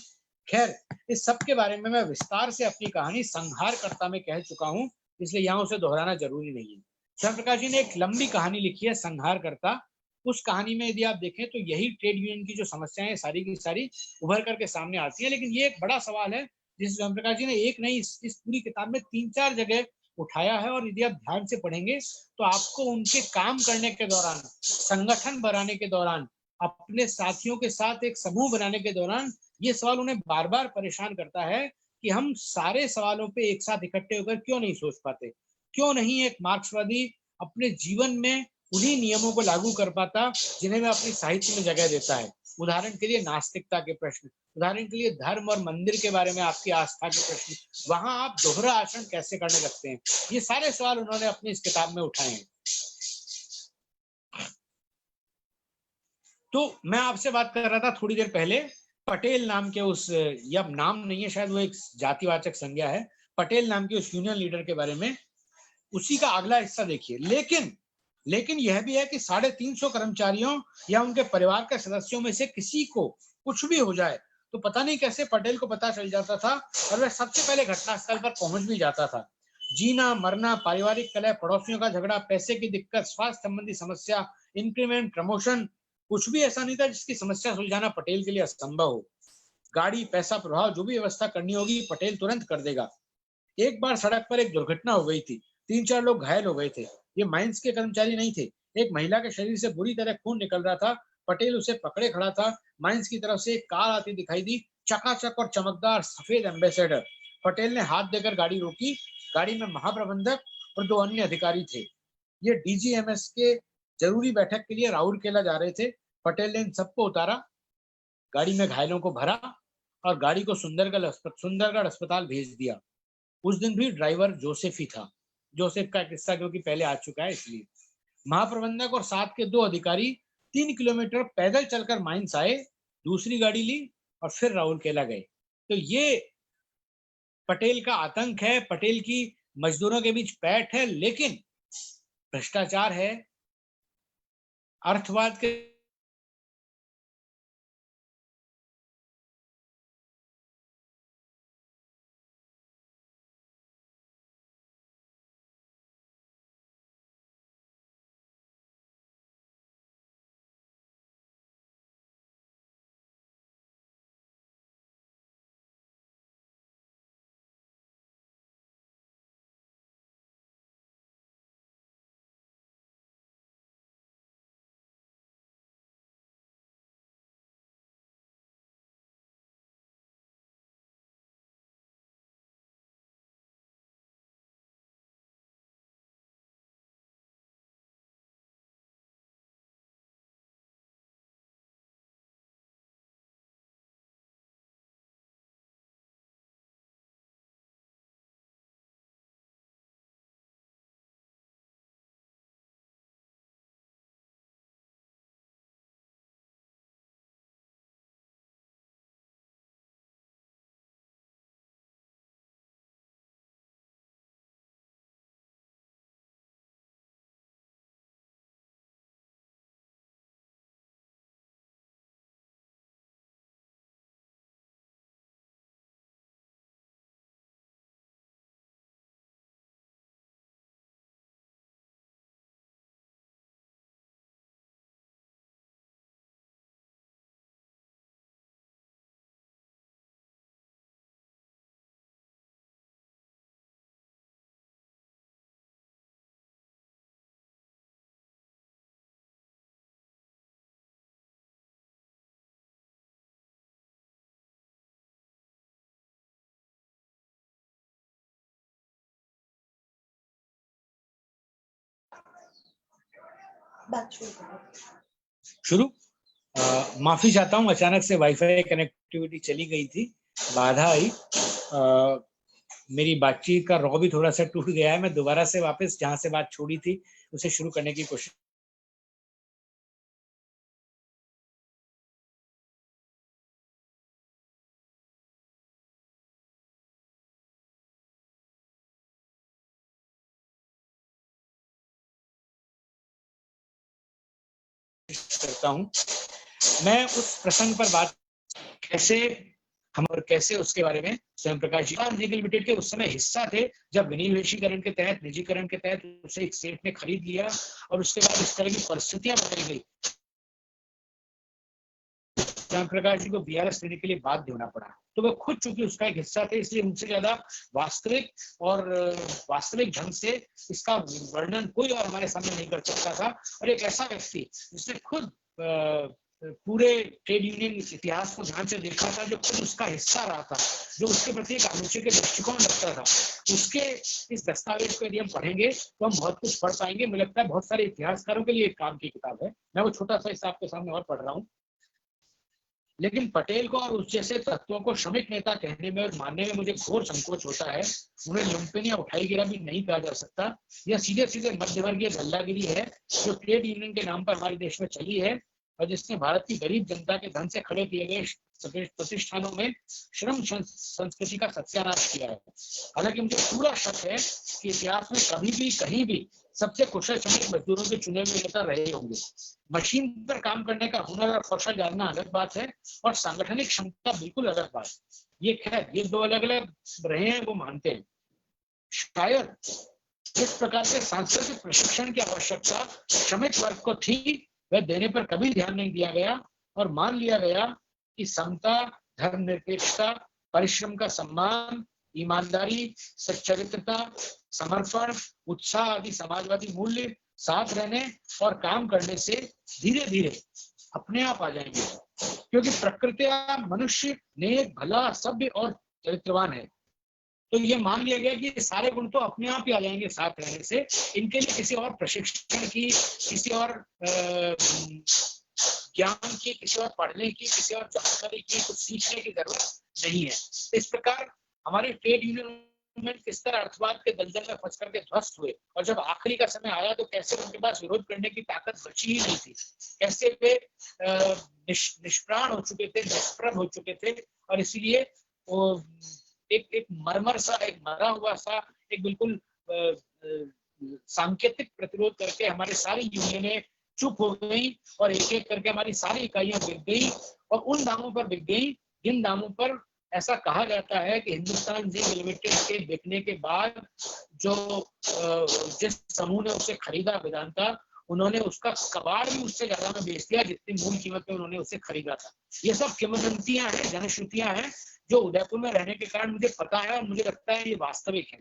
[SPEAKER 1] खैर, इस सब के बारे में मैं विस्तार से अपनी कहानी संहारकर्ता में कह चुका हूँ, इसलिए यहाँ उसे दोहराना जरूरी नहीं है। स्वयं प्रकाश जी ने एक लंबी कहानी लिखी है, संहारकर्ता। उस कहानी में यदि आप देखें तो यही ट्रेड यूनियन की जो समस्याएं सारी की सारी उभर करके सामने आती है। लेकिन ये एक बड़ा सवाल है जिसे स्वयं प्रकाश जी ने एक नहीं, इस पूरी किताब में 3-4 जगह उठाया है। और यदि आप ध्यान से पढ़ेंगे तो आपको उनके काम करने के दौरान, संगठन बनाने के दौरान, अपने साथियों के साथ एक समूह बनाने के दौरान, ये सवाल उन्हें बार बार परेशान करता है कि हम सारे सवालों पे एक साथ इकट्ठे होकर क्यों नहीं सोच पाते, क्यों नहीं एक मार्क्सवादी अपने जीवन में उन्हीं नियमों को लागू कर पाता जिन्हें वह अपनी साहित्य में जगह देता है। उदाहरण के लिए नास्तिकता के प्रश्न, उदाहरण के लिए धर्म और मंदिर के बारे में आपकी आस्था के प्रश्न, वहां आप दोहरा आचरण कैसे करने लगते हैं, ये सारे सवाल उन्होंने अपनी इस किताब में उठाए हैं। तो मैं आपसे बात कर रहा था थोड़ी देर पहले पटेल नाम के उस, या नाम नहीं है शायद, वो एक जातिवाचक संज्ञा है, पटेल नाम के उस यूनियन लीडर के बारे में। उसी का अगला हिस्सा देखिए। लेकिन यह भी है कि 350 कर्मचारियों या उनके परिवार के सदस्यों में से किसी को कुछ भी हो जाए तो पता नहीं कैसे पटेल को पता चल जाता था, और वह सबसे पहले घटनास्थल पर पहुंच भी जाता था। जीना मरना, पारिवारिक कलह, पड़ोसियों का झगड़ा, पैसे की दिक्कत, स्वास्थ्य संबंधी समस्या, इंक्रीमेंट, प्रमोशन, कुछ भी ऐसा नहीं था जिसकी समस्या सुलझाना पटेल के लिए असंभव हो। गाड़ी, पैसा, प्रभाव, जो भी व्यवस्था करनी होगी पटेल तुरंत कर देगा। एक बार सड़क पर एक दुर्घटना हो गई थी, 3-4 लोग घायल हो गए थे। ये माइंस के कर्मचारी नहीं थे। एक महिला के शरीर से बुरी तरह खून निकल रहा था। पटेल उसे पकड़े खड़ा था। माइंस की तरफ से एक कार आती दिखाई दी, चकाचक और चमकदार सफेद एम्बेसडर। पटेल ने हाथ देकर गाड़ी रोकी। गाड़ी में महाप्रबंधक और 2 अन्य अधिकारी थे। ये डीजीएमएस के जरूरी बैठक के लिए राउरकेला जा रहे थे। पटेल ने इन सबको उतारा, गाड़ी में घायलों को भरा और गाड़ी को सुंदरगढ़ अस्पताल भेज दिया। उस दिन भी ड्राइवर जोसेफ ही था। जोसेफ का किस्सा क्योंकि पहले आ चुका है इसलिए। महाप्रबंधक और साथ के 2 अधिकारी 3 किलोमीटर पैदल चलकर माइंस आए, दूसरी गाड़ी ली और फिर राउरकेला गए। तो ये पटेल का आतंक है, पटेल की मजदूरों के बीच पैठ है, लेकिन भ्रष्टाचार है, अर्थवाद के शुरू। माफी चाहता हूँ, अचानक से वाईफाई कनेक्टिविटी चली गई थी, बाधा आई। मेरी बातचीत का रॉ भी थोड़ा सा टूट गया है। मैं दोबारा से वापस जहां से बात छोड़ी थी उसे शुरू करने की कोशिश करता हूँ। मैं उस प्रसंग पर बात कैसे हम और कैसे उसके बारे में स्वयं प्रकाश जी लिमिटेड के उस समय हिस्सा थे, जब विनिवेशीकरण के तहत, निजीकरण के तहत उसे एक सेठ ने खरीद लिया और उसके बाद इस तरह की परिस्थितियां बदल गई, स्वयं प्रकाश जी को बीआरएस लेने के लिए बाध्य होना पड़ा। तो वो खुद चूंकि उसका एक हिस्सा थे, इसलिए उनसे ज्यादा वास्तविक ढंग से इसका वर्णन कोई और हमारे सामने नहीं कर सकता था। और एक ऐसा व्यक्ति जिसने खुद पूरे ट्रेड यूनियन इतिहास को ध्यान से देखा था, जो खुद उसका हिस्सा रहा था, जो उसके प्रति एक आलोचक के दृष्टिकोण रखता था, उसके इस दस्तावेज को यदि हम पढ़ेंगे तो हम बहुत कुछ पढ़ पाएंगे। मुझे लगता है बहुत सारे इतिहासकारों के लिए एक काम की किताब है। मैं वो छोटा सा हिस्सा आपके सामने और पढ़ रहा हूँ। लेकिन पटेल को और उस जैसे तत्वों को श्रमिक नेता कहने में और मानने में मुझे घोर संकोच होता है। उन्हें लुम्पन या उठाईगिरा भी नहीं कहा जा सकता। यह सीधे सीधे मध्यवर्गीय गल्लागिरी है जो ट्रेड यूनियन के नाम पर हमारे देश में चली है और जिसने भारत की गरीब जनता के धन से खड़े किए गए प्रतिष्ठानों में श्रम संस्कृति का सत्यानाश किया है। हालांकि मुझे पूरा शक है कि इतिहास में कभी भी कहीं भी सबसे कुशल श्रमिक मजदूरों के चुने हुए नेता रहे होंगे। मशीन पर काम करने का हुनर और कौशल जानना अलग बात है और सांगठनिक क्षमता बिल्कुल अलग बात। ये खैर ये दो अलग अलग रहे हैं, वो मानते हैं। शायद इस प्रकार के सांस्कृतिक प्रशिक्षण की आवश्यकता श्रमिक वर्ग को थी, वह देने पर कभी ध्यान नहीं दिया गया और मान लिया गया कि समता, धर्मनिरपेक्षता, परिश्रम का सम्मान, ईमानदारी, सच्चरित्रता, समर्पण, उत्साह आदि समाजवादी मूल्य साथ रहने और काम करने से धीरे धीरे अपने आप आ जाएंगे, क्योंकि प्रकृति मनुष्य नेक, भला, सभ्य और चरित्रवान है। तो ये मान लिया गया कि सारे गुण तो अपने आप ही आ जाएंगे साथ रहने से। इनके लिए किसी और प्रशिक्षण की, किसी और ज्ञान की, किसी और पढ़ने की, किसी और जानकारी की, कुछ सीखने की जरूरत नहीं है। इस प्रकार हमारे ट्रेड यूनियन किस तरह अर्थवाद के दलदल में फंस करके ध्वस्त हुए और जब आखिरी का समय आया तो कैसे उनके पास विरोध करने की ताकत बची ही नहीं थी, कैसे वे निष्प्राण हो चुके थे, निष्प्रभ हो चुके थे। और इसीलिए वो एक मरमर सा, एक मरा हुआ सा, एक बिल्कुल सांकेतिक प्रतिरोध करके हमारे सारी यूनियनें चुप हो गई और एक एक करके हमारी सारी इकाइयां बिक गई और उन दामों पर बिक गई जिन दामों पर ऐसा कहा जाता है कि हिंदुस्तान जिंक लिमिटेड के बिकने के बाद जो जिस समूह ने उसे खरीदा वेदांता, उन्होंने उसका कबाड़ भी उससे ज्यादा में बेच दिया जितनी मूल कीमत में उन्होंने उसे खरीदा था। ये सब किंवदंतियां हैं, जनश्रुतियां हैं जो उदयपुर में रहने के कारण मुझे पता है और मुझे लगता है ये वास्तविक है,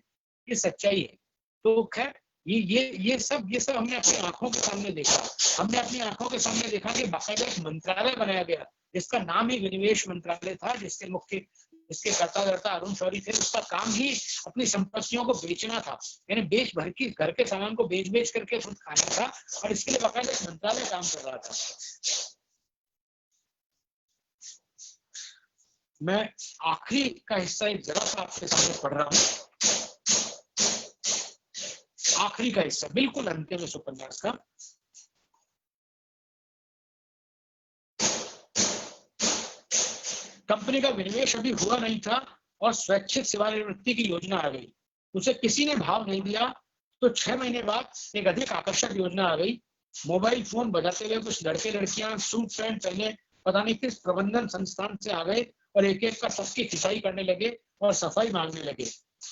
[SPEAKER 1] ये सच्चाई है। तो खैर ये सब हमने अपनी आंखों के सामने देखा। हमने अपनी आंखों के सामने देखा कि बाकायदा एक मंत्रालय बनाया गया जिसका नाम ही विनिवेश मंत्रालय था, जिसके कर्ता अरुण शौरी थे। उसका काम ही अपनी संपत्तियों को बेचना था, यानी बेच भर की घर के सामान को बेच करके खुद खाना था और इसके लिए बाकायदा एक मंत्रालय काम कर रहा था। मैं आखिरी का हिस्सा एक जरा सा आपके सामने पढ़ रहा हूं। आखिरी का हिस्सा बिल्कुल अंतिम इस उपन्यास का। कंपनी का विनिवेश अभी हुआ नहीं था और स्वैच्छिक सेवानिवृत्ति की योजना आ गई। उसे किसी ने भाव नहीं दिया तो 6 महीने बाद एक अधिक आकर्षक योजना आ गई। मोबाइल फोन बजाते हुए कुछ लड़के लड़कियां सूट पैंट पहने पता नहीं किस प्रबंधन संस्थान से आ गए और एक एक का सबकी खिंचाई करने लगे और सफाई मांगने लगे।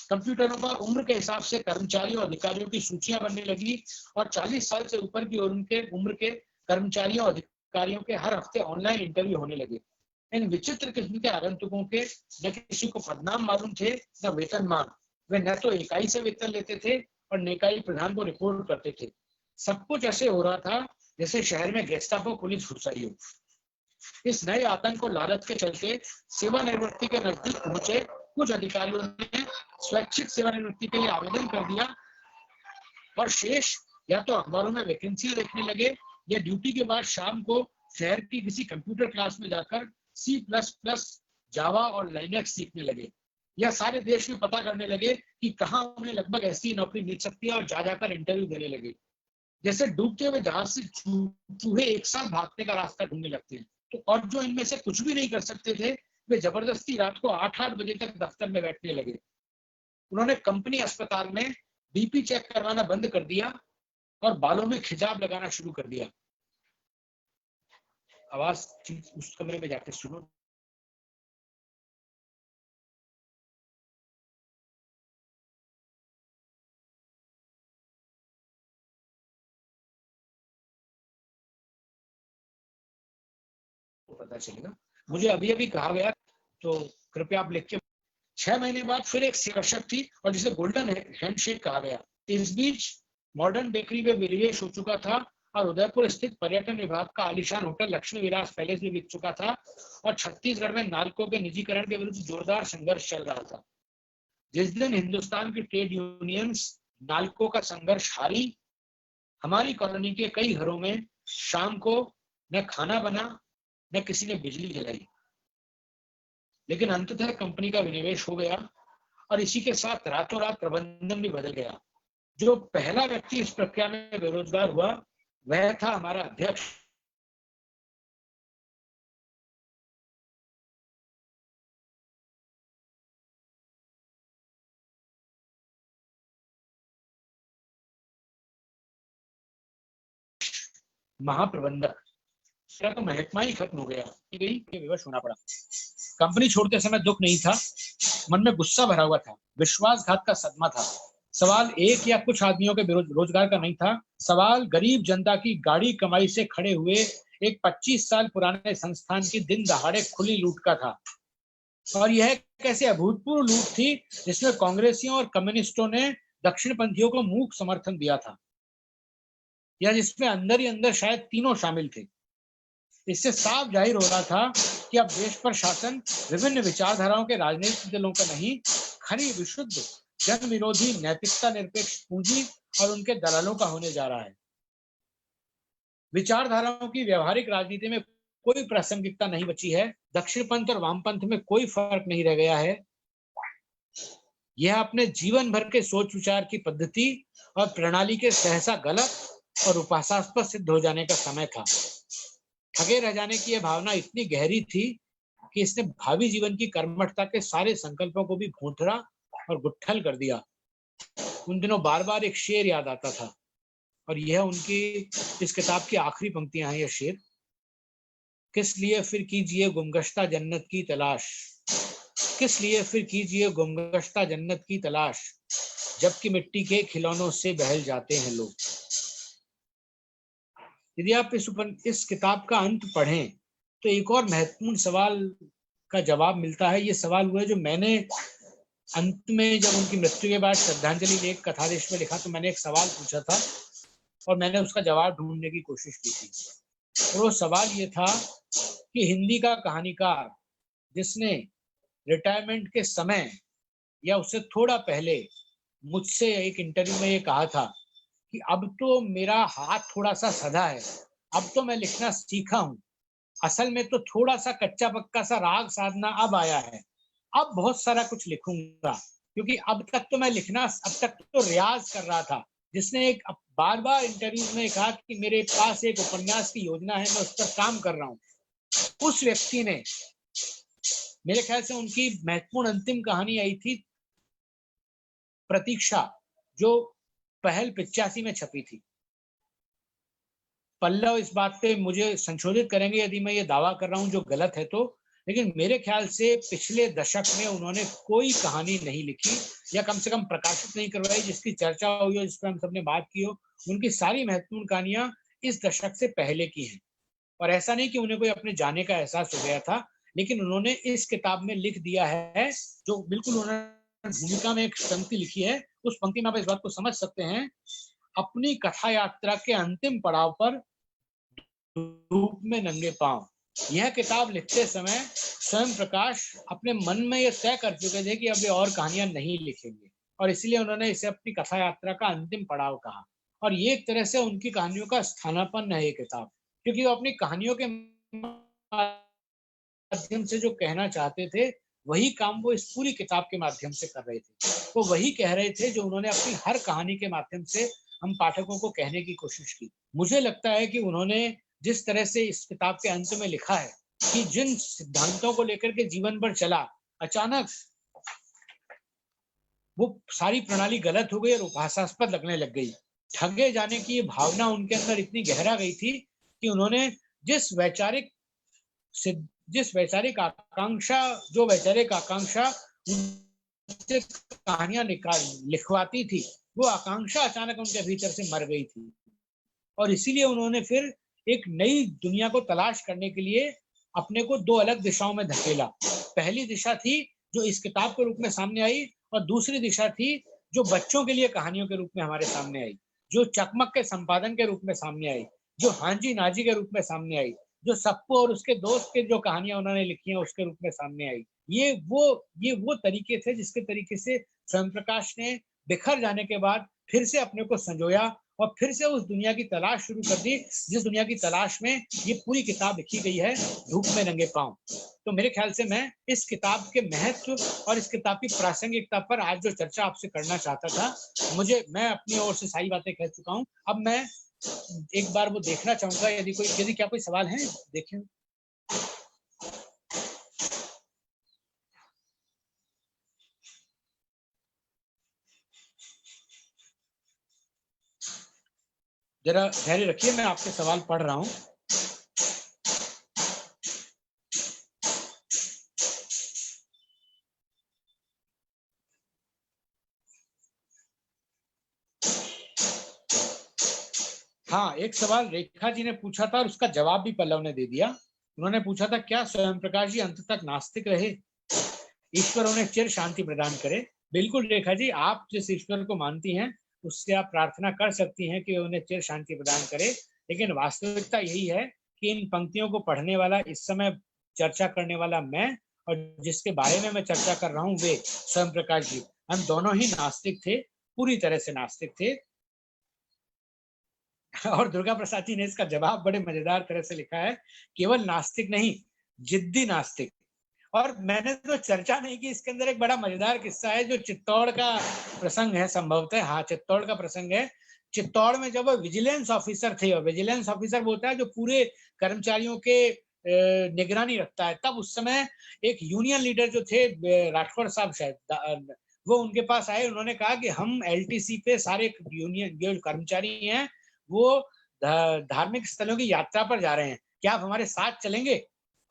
[SPEAKER 1] कंप्यूटरों पर उम्र के हिसाब से कर्मचारियों और अधिकारियों की सूचियां बनने लगी और 40 साल से ऊपर की उनके उम्र के कर्मचारियों और अधिकारियों के हर हफ्ते ऑनलाइन इंटरव्यू होने लगे। इन विचित्र किस्म के आगंतुकों के न किसी को पदनाम मालूम थे न वेतनमान। वे न तो इकाई से वेतन लेते थे और न इकाई प्रधान को रिपोर्ट करते थे। सब कुछ ऐसे हो रहा था जैसे शहर में गेस्टापो पुलिस घुस आई हो। इस नए आतंक को लालच के चलते सेवानिवृत्ति के नजदीक पहुंचे कुछ अधिकारियों ने स्वैच्छिक सेवानिवृत्ति के लिए आवेदन कर दिया और शेष या तो अखबारों में वैकेंसी देखने लगे या ड्यूटी के बाद शाम को शहर की किसी कंप्यूटर क्लास में जाकर C++, जावा और लाइनेक्स सीखने लगे, या सारे देश में पता करने लगे कि कहाँ उन्हें लगभग ऐसी नौकरी मिल सकती है और जा जाकर इंटरव्यू देने लगे। जैसे डूबते हुए जहाज से चूहे एक साथ भागने का रास्ता ढूंढने लगते हैं। तो और जो इनमें से कुछ भी नहीं कर सकते थे, वे जबरदस्ती रात को 8-8 बजे तक दफ्तर में बैठने लगे। उन्होंने कंपनी अस्पताल में बीपी चेक करवाना बंद कर दिया और बालों में खिजाब लगाना शुरू कर दिया। आवाज उस कमरे में जाके सुनो। पता चलेगा। मुझे अभी अभी कहा गया, तो कृपया आप लिख के। 6 महीने बाद फिर एक शिक्षक थी और जिसे गोल्डन हैंडशेक कहा गया। इस बीच मॉडर्न बेकरी में विनिवेश हो चुका था और उदयपुर स्थित पर्यटन विभाग का आलीशान होटल लक्ष्मी विलास पैलेस भी बिक चुका था और छत्तीसगढ़ में नालको के निजीकरण के विरुद्ध जोरदार संघर्ष चल रहा था। जिस दिन हिंदुस्तान की ट्रेड यूनियंस नालको का संघर्ष हारी, हमारी कॉलोनी के कई घरों में शाम को न खाना बना न किसी ने बिजली जलाई। लेकिन अंततः कंपनी का विनिवेश हो गया और इसी के साथ रातों रात प्रबंधन भी बदल गया। जो पहला व्यक्ति इस प्रक्रिया में बेरोजगार हुआ वह था हमारा अध्यक्ष। महाप्रबंधक तो महकमा ही खत्म हो गया, विवश होना पड़ा। कंपनी छोड़ते समय दुख नहीं था, मन में गुस्सा भरा हुआ था, विश्वासघात का सदमा था। सवाल एक या कुछ आदमियों के रोजगार का नहीं था, सवाल गरीब जनता की गाड़ी कमाई से खड़े हुए एक 25 साल पुराने संस्थान की दिन दहाड़े खुली लूट का था। और यह कैसे अभूतपूर्व लूट थी जिसमें कांग्रेसियों और कम्युनिस्टों ने दक्षिणपंथियों को मूक समर्थन दिया था, या जिसमें अंदर ही अंदर शायद तीनों शामिल थे। इससे साफ जाहिर हो रहा था कि अब देश पर शासन विभिन्न विचारधाराओं के राजनीतिक दलों का नहीं, खरी विशुद्ध जन विरोधी नैतिकता निरपेक्ष पूंजी और उनके दलालों का होने जा रहा है। विचारधाराओं की व्यवहारिक राजनीति में कोई प्रासंगिकता नहीं बची है। दक्षिणपंथ और वामपंथ में कोई फर्क नहीं रह गया है। यह अपने जीवन भर के सोच विचार की पद्धति और प्रणाली के सहसा गलत और उपासास्पद सिद्ध हो जाने का समय था। ठगे रह जाने की यह भावना इतनी गहरी थी कि इसने भावी जीवन की कर्मठता के सारे संकल्पों को भी भूंठरा और गुट्ठल कर दिया। उन दिनों बार बार एक शेर याद आता था और यह उनकी इस किताब की आखिरी पंक्तियां हैं। यह शेर, किस लिए फिर कीजिए गुमगश्ता जन्नत की तलाश, किस लिए फिर कीजिए गुमगश्ता जन्नत की तलाश, जबकि मिट्टी के खिलौनों से बहल जाते हैं लोग। यदि आप इस किताब का अंत पढ़ें तो एक और महत्वपूर्ण सवाल का जवाब मिलता है। ये सवाल हुआ जो मैंने अंत में जब उनकी मृत्यु के बाद श्रद्धांजलि लेख कथादेश में लिखा तो मैंने एक सवाल पूछा था और मैंने उसका जवाब ढूंढने की कोशिश की थी। और वो सवाल ये था कि हिंदी का कहानीकार जिसने रिटायरमेंट के समय या उससे थोड़ा पहले मुझसे एक इंटरव्यू में ये कहा था कि अब तो मेरा हाथ थोड़ा सा सधा है, अब तो मैं लिखना सीखा हूं, असल में तो थोड़ा सा कच्चा पक्का सा राग साधना अब आया है, अब बहुत सारा कुछ लिखूंगा, क्योंकि अब तक तो मैं लिखना, अब तक तो रियाज कर रहा था। जिसने एक बार बार इंटरव्यू में कहा कि मेरे पास एक उपन्यास की योजना है, मैं उस पर काम कर रहा हूं। उस व्यक्ति ने, मेरे ख्याल से उनकी महत्वपूर्ण अंतिम कहानी आई थी प्रतीक्षा, जो पहल 85 में छपी थी। पल्लव इस बात पे मुझे संशोधित करेंगे यदि मैं ये दावा कर रहा हूं जो गलत है तो, लेकिन मेरे ख्याल से पिछले दशक में उन्होंने कोई कहानी नहीं लिखी या कम से कम प्रकाशित नहीं करवाई जिसकी चर्चा हुई हो, जिस पर हम सबने बात की हो। उनकी सारी महत्वपूर्ण कहानियां इस दशक से पहले की हैं। और ऐसा नहीं कि उन्हें कोई अपने जाने का एहसास हो गया था, लेकिन उन्होंने इस किताब में लिख दिया है, जो बिल्कुल उन्होंने भूमिका में एक पंक्ति लिखी है। उस पंक्ति में आप इस बात को समझ सकते हैं, अपनी कथा यात्रा के अंतिम पड़ाव पर धूप में नंगे पांव। यह किताब लिखते समय स्वयं प्रकाश अपने मन में यह तय कर चुके थे कि अब ये और कहानियां नहीं लिखेंगे, और इसलिए उन्होंने इसे अपनी कथा यात्रा का अंतिम पड़ाव कहा। और ये एक तरह से उनकी कहानियों का स्थानापन्न है ये किताब, क्योंकि वो अपनी कहानियों के माध्यम से जो कहना चाहते थे, वही काम वो इस पूरी किताब के माध्यम से कर रहे थे। वो वही कह रहे थे जो उन्होंने अपनी हर कहानी के माध्यम से हम पाठकों को कहने की कोशिश की। मुझे लगता है कि उन्होंने जिस तरह से इस किताब के अंत में लिखा है कि जिन सिद्धांतों को लेकर के जीवन भर चला, अचानक वो सारी प्रणाली गलत हो गई और उपहासास्पद लगने लग गई। ठगे जाने की ये भावना उनके अंदर इतनी गहरा गई थी कि उन्होंने जिस वैचारिक जिस वैचारिक आकांक्षा जो वैचारिक आकांक्षा उनसे कहानियां लिखवाती थी, वो आकांक्षा अचानक उनके भीतर से मर गई थी और इसीलिए उन्होंने फिर एक नई दुनिया को तलाश करने के लिए अपने को दो अलग दिशाओं में धकेला। पहली दिशा थी जो इस किताब के रूप में सामने आई और दूसरी दिशा थी जो बच्चों के लिए कहानियों के रूप में हमारे सामने आई, जो चकमक के संपादन के रूप में सामने आई, जो हांजी नाजी के रूप में सामने आई, जो सप्पू और उसके दोस्त के जो कहानियां उन्होंने लिखी हैं उसके रूप में सामने आई। ये वो तरीके थे जिसके तरीके से स्वयं प्रकाश ने बिखर जाने के बाद फिर से अपने को संजोया और फिर से उस दुनिया की तलाश शुरू कर दी जिस दुनिया की तलाश में ये पूरी किताब लिखी गई है, धूप में रंगे पांव। तो मेरे ख्याल से मैं इस किताब के महत्व और इस किताब की प्रासंगिकता पर आज जो चर्चा आपसे करना चाहता था, मैं अपनी ओर से सारी बातें कह चुका हूँ। अब मैं एक बार वो देखना चाहूंगा, यदि क्या कोई सवाल है देखें। जरा धैर्य रखिए, मैं आपके सवाल पढ़ रहा हूँ। हाँ, एक सवाल रेखा जी ने पूछा था और उसका जवाब भी पल्लव ने दे दिया। उन्होंने पूछा था क्या स्वयं प्रकाश जी अंत तक नास्तिक रहे? ईश्वर उन्हें चिर शांति प्रदान करे। बिल्कुल रेखा जी, आप जिस ईश्वर को मानती हैं उससे आप प्रार्थना कर सकती हैं कि उन्हें चिर शांति प्रदान करे, लेकिन वास्तविकता यही है कि इन पंक्तियों को पढ़ने वाला, इस समय चर्चा करने वाला मैं, और जिसके बारे में मैं चर्चा कर रहा हूँ वे स्वयं प्रकाश जी, हम दोनों ही नास्तिक थे, पूरी तरह से नास्तिक थे। और दुर्गा प्रसाद जी ने इसका जवाब बड़े मजेदार तरह से लिखा है, केवल नास्तिक नहीं, जिद्दी नास्तिक। और मैंने तो चर्चा नहीं की, इसके अंदर एक बड़ा मजेदार किस्सा है जो चित्तौड़ का प्रसंग है, संभवतः हाँ चित्तौड़ का प्रसंग है। चित्तौड़ में जब वो विजिलेंस ऑफिसर थे, और विजिलेंस ऑफिसर वो होता है जो पूरे कर्मचारियों के निगरानी रखता है, तब उस समय एक यूनियन लीडर जो थे राठौड़ साहब शायद, वो उनके पास आए। उन्होंने कहा कि हम एलटीसी पे सारे यूनियन जो कर्मचारी हैं वो धार्मिक स्थलों की यात्रा पर जा रहे हैं, क्या आप हमारे साथ चलेंगे?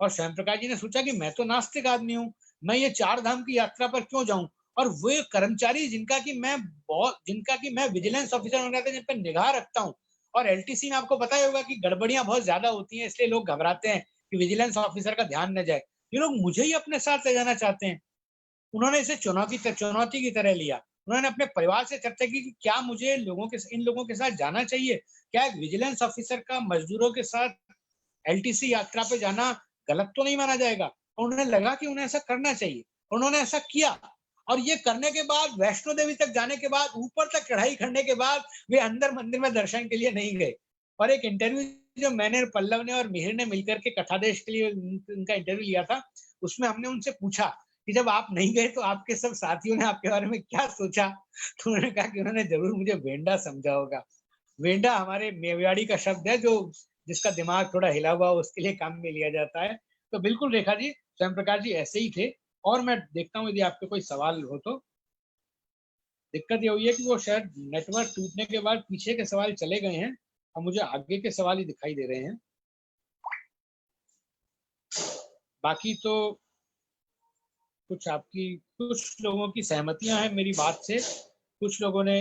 [SPEAKER 1] और स्वयं प्रकाश जी ने सोचा कि मैं तो नास्तिक आदमी हूँ, मैं ये 4 धाम की यात्रा पर क्यों जाऊं? और वो कर्मचारी जिनका कि मैं विजिलेंस ऑफिसर होने जिन पर निगाह रखता हूँ, और एलटीसी में आपको पता ही होगा कि गड़बड़ियां बहुत ज्यादा होती हैं, इसलिए लोग घबराते हैं कि विजिलेंस ऑफिसर का ध्यान न जाए। ये लोग मुझे ही अपने साथ ले जाना चाहते हैं। उन्होंने इसे चुनौती की तरह लिया। उन्होंने अपने परिवार से चर्चा की कि क्या मुझे इन लोगों के साथ जाना चाहिए? क्या एक विजिलेंस ऑफिसर का मजदूरों के साथ एलटीसी यात्रा पे जाना गलत तो नहीं माना जाएगा? और उन्हें लगा कि उन्हें ऐसा करना चाहिए। उन्होंने ऐसा किया, और ये करने के बाद, वैष्णो देवी तक जाने के बाद, ऊपर तक चढ़ाई करने के बाद, वे अंदर मंदिर में दर्शन के लिए नहीं गए। और एक इंटरव्यू जो मैंने, पल्लव ने और मिहिर ने मिलकर के कथादेश के लिए उनका इंटरव्यू लिया था, उसमें हमने उनसे पूछा कि जब आप नहीं गए तो आपके सब साथियों ने आपके बारे में क्या सोचा? तो उन्होंने कहा कि उन्होंने जरूर मुझे वेंडा समझा होगा। वेंडा हमारे मेवाड़ी का शब्द है, जो जिसका दिमाग थोड़ा हिला हुआ उसके लिए काम में लिया जाता है। तो बिल्कुल रेखा जी, स्वयं प्रकाश जी ऐसे ही थे। और मैं देखता हूँ यदि आपके कोई सवाल हो तो। दिक्कत ये हुई है कि वो शायद नेटवर्क टूटने के बाद पीछे के सवाल चले गए हैं और मुझे आगे के सवाल ही दिखाई दे रहे हैं। बाकी तो कुछ लोगों की सहमतियां हैं मेरी बात से, कुछ लोगों ने,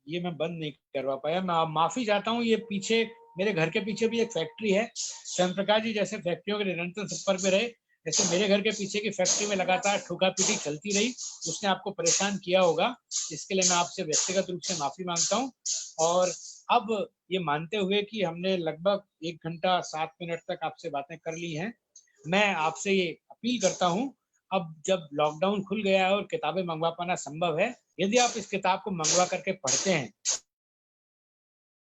[SPEAKER 1] ये मैं बंद नहीं करवा पाया, मैं माफी चाहता हूँ। ये पीछे मेरे घर के पीछे भी एक फैक्ट्री है। स्वयं प्रकाश जी जैसे फैक्ट्रियों के निरंतर संपर्क में रहे, ऐसे मेरे घर के पीछे की फैक्ट्री में लगातार ठोका पीटी चलती रही, उसने आपको परेशान किया होगा। इसके लिए मैं आपसे व्यक्तिगत रूप से माफी मांगता हूँ। और अब ये मानते हुए कि हमने लगभग 1 घंटा 7 मिनट तक आपसे बातें कर ली हैं, मैं आपसे ये अपील करता हूँ, अब जब लॉकडाउन खुल गया है और किताबें मंगवा पाना संभव है, यदि आप इस किताब को मंगवा करके पढ़ते हैं